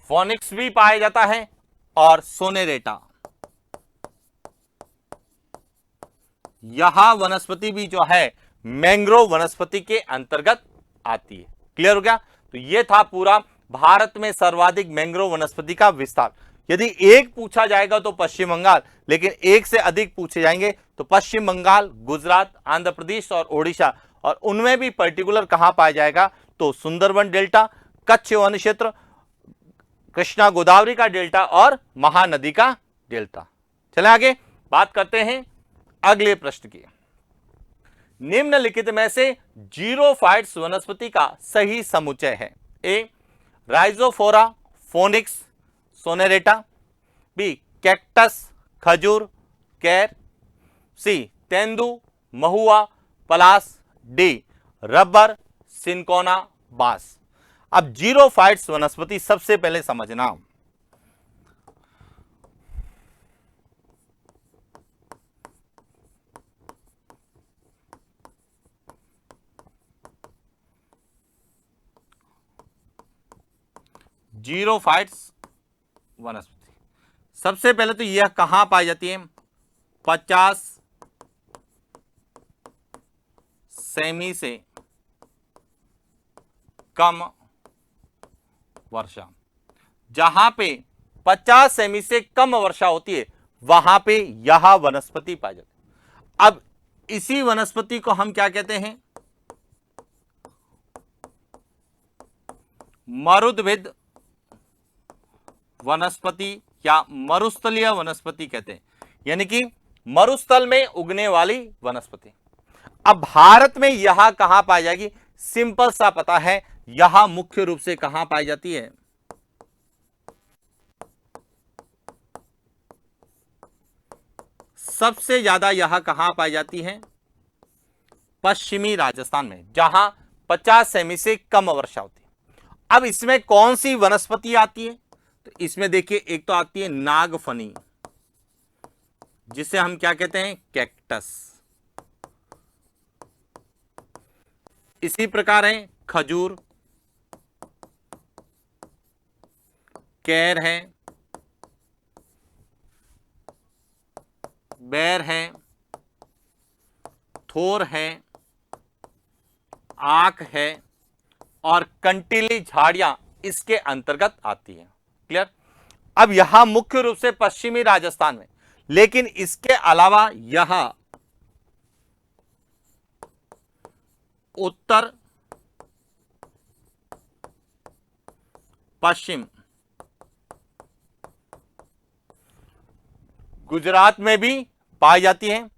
A: फोनिक्स भी पाया जाता है और सोनेरेटा, यह वनस्पति भी जो है मैंग्रोव वनस्पति के अंतर्गत आती है। क्लियर हो गया? तो यह था पूरा भारत में सर्वाधिक मैंग्रोव वनस्पति का विस्तार। यदि एक पूछा जाएगा तो पश्चिम बंगाल, लेकिन एक से अधिक पूछे जाएंगे तो पश्चिम बंगाल, गुजरात, आंध्र प्रदेश और ओडिशा, और उनमें भी पर्टिकुलर कहां पाया जाएगा? तो सुंदरवन डेल्टा, कच्छ वन क्षेत्र, कृष्णा गोदावरी का डेल्टा और महानदी का डेल्टा। चलें आगे बात करते हैं अगले प्रश्न की। निम्नलिखित में से जीरोफाइट्स वनस्पति का सही समुच्चय है? ए, राइजोफोरा, फोनिक्स, सोनेरेटा, बी, कैक्टस, खजूर, कैर, सी, तेंदू, महुआ, पलास, डी, रबर, सिंकोना, बांस। अब जीरोफाइट्स वनस्पति सबसे पहले समझना, जीरोफाइट्स वनस्पति सबसे पहले तो यह कहां पाई जाती है? 50 सेमी से कम वर्षा। जहां पे 50 सेमी से कम वर्षा होती है वहां पे यह वनस्पति पाई जाती है। अब इसी वनस्पति को हम क्या कहते हैं? मरुद्भिद वनस्पति या मरुस्थलीय वनस्पति कहते हैं, यानी कि मरुस्थल में उगने वाली वनस्पति। अब भारत में यह कहां पाई जाएगी? सिंपल सा पता है, यह मुख्य रूप से कहां पाई जाती है? सबसे ज्यादा यह कहां पाई जाती है? पश्चिमी राजस्थान में, जहां 50 सेमी से कम वर्षा होती है। अब इसमें कौन सी वनस्पति आती है? तो इसमें देखिए, एक तो आती है नागफनी, जिसे हम क्या कहते हैं? कैक्टस। इसी प्रकार है खजूर, कैर है, बेर है, थोर है, आक है और कंटीली झाड़ियां इसके अंतर्गत आती है। क्लियर? अब यहां मुख्य रूप से पश्चिमी राजस्थान में, लेकिन इसके अलावा यहां उत्तर पश्चिम गुजरात में भी पाई जाती है।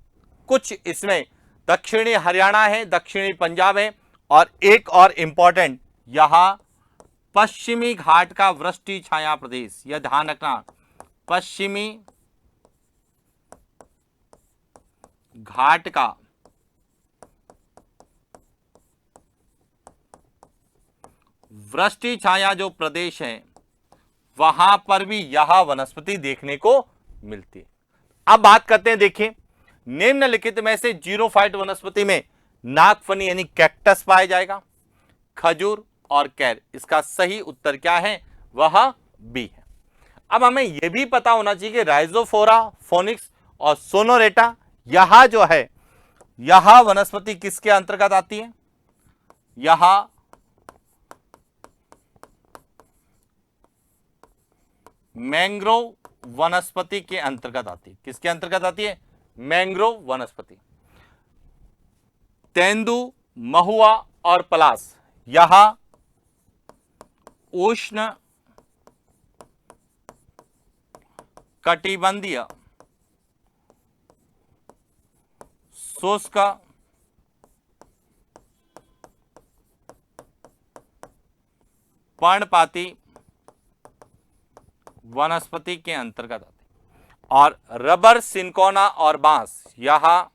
A: कुछ इसमें दक्षिणी हरियाणा है, दक्षिणी पंजाब है और एक और इंपॉर्टेंट, यहां पश्चिमी घाट का वृष्टि छाया प्रदेश, यह ध्यान रखना, पश्चिमी घाट का वृष्टि छाया जो प्रदेश है, वहां पर भी यह वनस्पति देखने को मिलती है। अब बात करते हैं, देखिए, निम्नलिखित में से जीरोफाइट वनस्पति में नागफनी यानी कैक्टस पाया जाएगा, खजूर और कैर। इसका सही उत्तर क्या है? वह बी है। अब हमें यह भी पता होना चाहिए कि राइजोफोरा, फोनिक्स और सोनोरेटा, यह जो है, यह वनस्पति किसके अंतर्गत आती है? यह मैंग्रोव वनस्पति के अंतर्गत आती है। किसके अंतर्गत आती है? मैंग्रोव वनस्पति। तेंदु, महुआ और पलास, यह उष्ण कटिबंधीय शुष्क पर्णपाती वनस्पति के अंतर्गत आती है। और रबर, सिनकोना और बांस, यह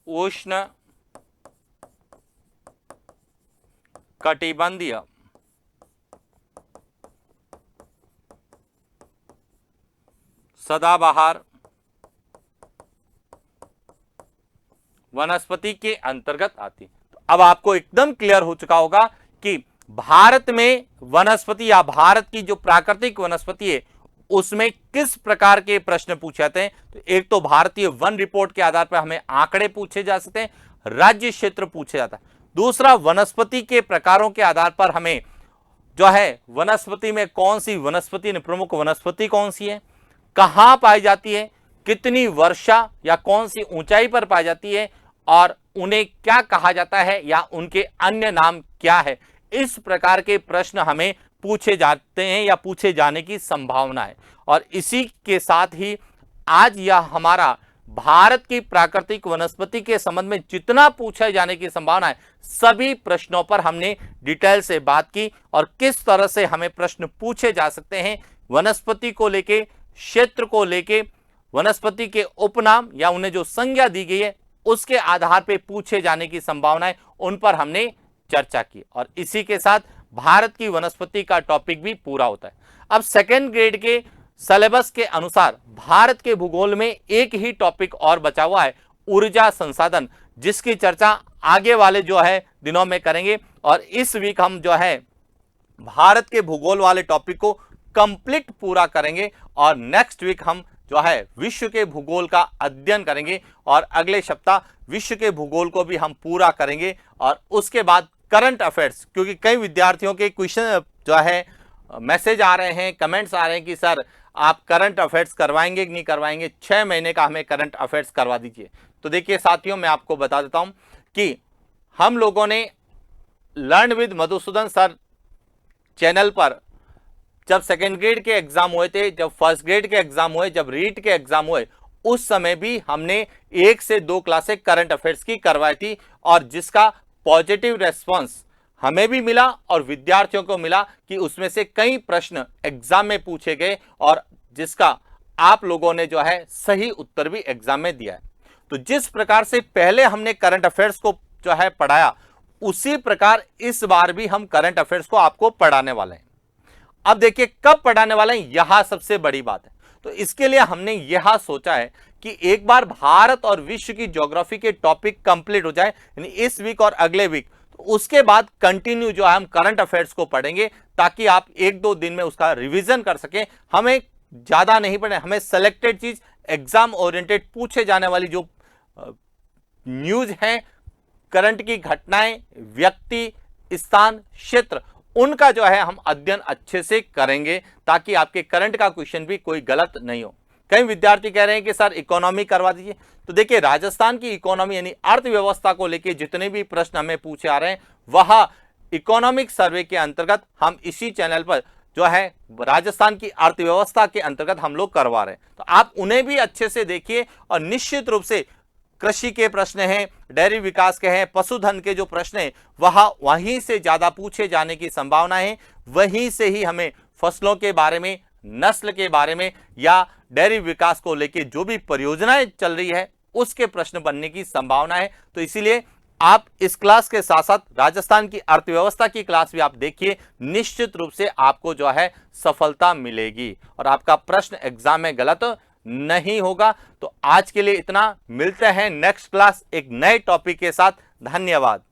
A: उष्ण कटिबंधीय सदाबहार वनस्पति के अंतर्गत आती है। तो अब आपको एकदम क्लियर हो चुका होगा कि भारत में वनस्पति या भारत की जो प्राकृतिक वनस्पति है, उसमें किस प्रकार के प्रश्न पूछे जाते हैं। तो एक तो भारतीय वन रिपोर्ट के आधार पर हमें आंकड़े पूछे जा सकते हैं, राज्य क्षेत्र पूछे जाता है। दूसरा, वनस्पति के प्रकारों के आधार पर हमें जो है वनस्पति में कौन सी वनस्पति, प्रमुख वनस्पति कौन सी है, कहां पाई जाती है, कितनी वर्षा या कौन सी ऊंचाई पर पाई जाती है और उन्हें क्या कहा जाता है या उनके अन्य नाम क्या है। इस प्रकार के प्रश्न हमें पूछे जाते हैं या पूछे जाने की संभावना है। और इसी के साथ ही आज यह हमारा भारत की प्राकृतिक वनस्पति के संबंध में जितना पूछे जाने की संभावना है, सभी प्रश्नों पर हमने डिटेल से बात की और किस तरह से हमें प्रश्न पूछे जा सकते हैं वनस्पति को लेके, क्षेत्र को लेके, वनस्पति के उपनाम या उन्हें जो संज्ञा दी गई है उसके आधार पर पूछे जाने की संभावना है, उन पर हमने चर्चा की। और इसी के साथ भारत की वनस्पति का टॉपिक भी पूरा होता है। अब सेकेंड ग्रेड के सिलेबस के अनुसार भारत के भूगोल में एक ही टॉपिक और बचा हुआ है, ऊर्जा संसाधन, जिसकी चर्चा आगे वाले जो है दिनों में करेंगे। और इस वीक हम जो है भारत के भूगोल वाले टॉपिक को कंप्लीट पूरा करेंगे और नेक्स्ट वीक हम जो है विश्व के भूगोल का अध्ययन करेंगे और अगले सप्ताह विश्व के भूगोल को भी हम पूरा करेंगे। और उसके बाद करंट अफेयर्स, क्योंकि कई विद्यार्थियों के क्वेश्चन जो है मैसेज आ रहे हैं, कमेंट्स आ रहे हैं कि सर आप करंट अफेयर्स करवाएंगे कि नहीं करवाएंगे, 6 महीने का हमें करंट अफेयर्स करवा दीजिए। तो देखिए साथियों, मैं आपको बता देता हूं कि हम लोगों ने learn with Madhusudan sir channel पर जब सेकेंड ग्रेड के एग्जाम हुए थे, जब फर्स्ट ग्रेड के एग्जाम हुए, जब रीट के एग्जाम हुए, उस समय भी हमने 1 से 2 क्लासें करंट अफेयर्स की करवाई थी और जिसका पॉजिटिव रेस्पॉन्स हमें भी मिला और विद्यार्थियों को मिला कि उसमें से कई प्रश्न एग्जाम में पूछे गए और जिसका आप लोगों ने जो है सही उत्तर भी एग्जाम में दिया है। तो जिस प्रकार से पहले हमने करंट अफेयर्स को जो है पढ़ाया, उसी प्रकार इस बार भी हम करंट अफेयर्स को आपको पढ़ाने वाले हैं। अब देखिए कब पढ़ाने वाले हैं, यहां सबसे बड़ी बात है। तो इसके लिए हमने यह सोचा है कि एक बार भारत और विश्व की ज्योग्राफी के टॉपिक कंप्लीट हो जाए, यानी इस वीक और अगले वीक, तो उसके बाद कंटिन्यू जो है हम करंट अफेयर्स को पढ़ेंगे, ताकि आप एक दो दिन में उसका रिवीजन कर सकें। हमें ज्यादा नहीं पढ़े, हमें सेलेक्टेड चीज, एग्जाम ओरिएंटेड पूछे जाने वाली जो न्यूज है, करंट की घटनाएं, व्यक्ति, स्थान, क्षेत्र, उनका जो है हम अध्ययन अच्छे से करेंगे, ताकि आपके करंट का क्वेश्चन भी कोई गलत नहीं हो। कई विद्यार्थी कह रहे हैं कि सर इकोनॉमी करवा दीजिए। तो देखिए राजस्थान की इकोनॉमी यानी अर्थव्यवस्था को लेकर जितने भी प्रश्न हमें पूछे आ रहे हैं, वह इकोनॉमिक सर्वे के अंतर्गत हम इसी चैनल पर जो है राजस्थान की अर्थव्यवस्था के अंतर्गत हम लोग करवा रहे हैं। तो आप उन्हें भी अच्छे से देखिए, और निश्चित रूप से कृषि के प्रश्न हैं, डेयरी विकास के हैं, पशुधन के जो प्रश्न हैं, वह वहीं से ज्यादा पूछे जाने की संभावना है। वहीं से ही हमें फसलों के बारे में, नस्ल के बारे में, या डेयरी विकास को लेकर जो भी परियोजनाएं चल रही है, उसके प्रश्न बनने की संभावना है। तो इसीलिए आप इस क्लास के साथ साथ राजस्थान की अर्थव्यवस्था की क्लास भी आप देखिए, निश्चित रूप से आपको जो है सफलता मिलेगी और आपका प्रश्न एग्जाम में गलत नहीं होगा। तो आज के लिए इतना, मिलते हैं नेक्स्ट क्लास एक नए टॉपिक के साथ। धन्यवाद।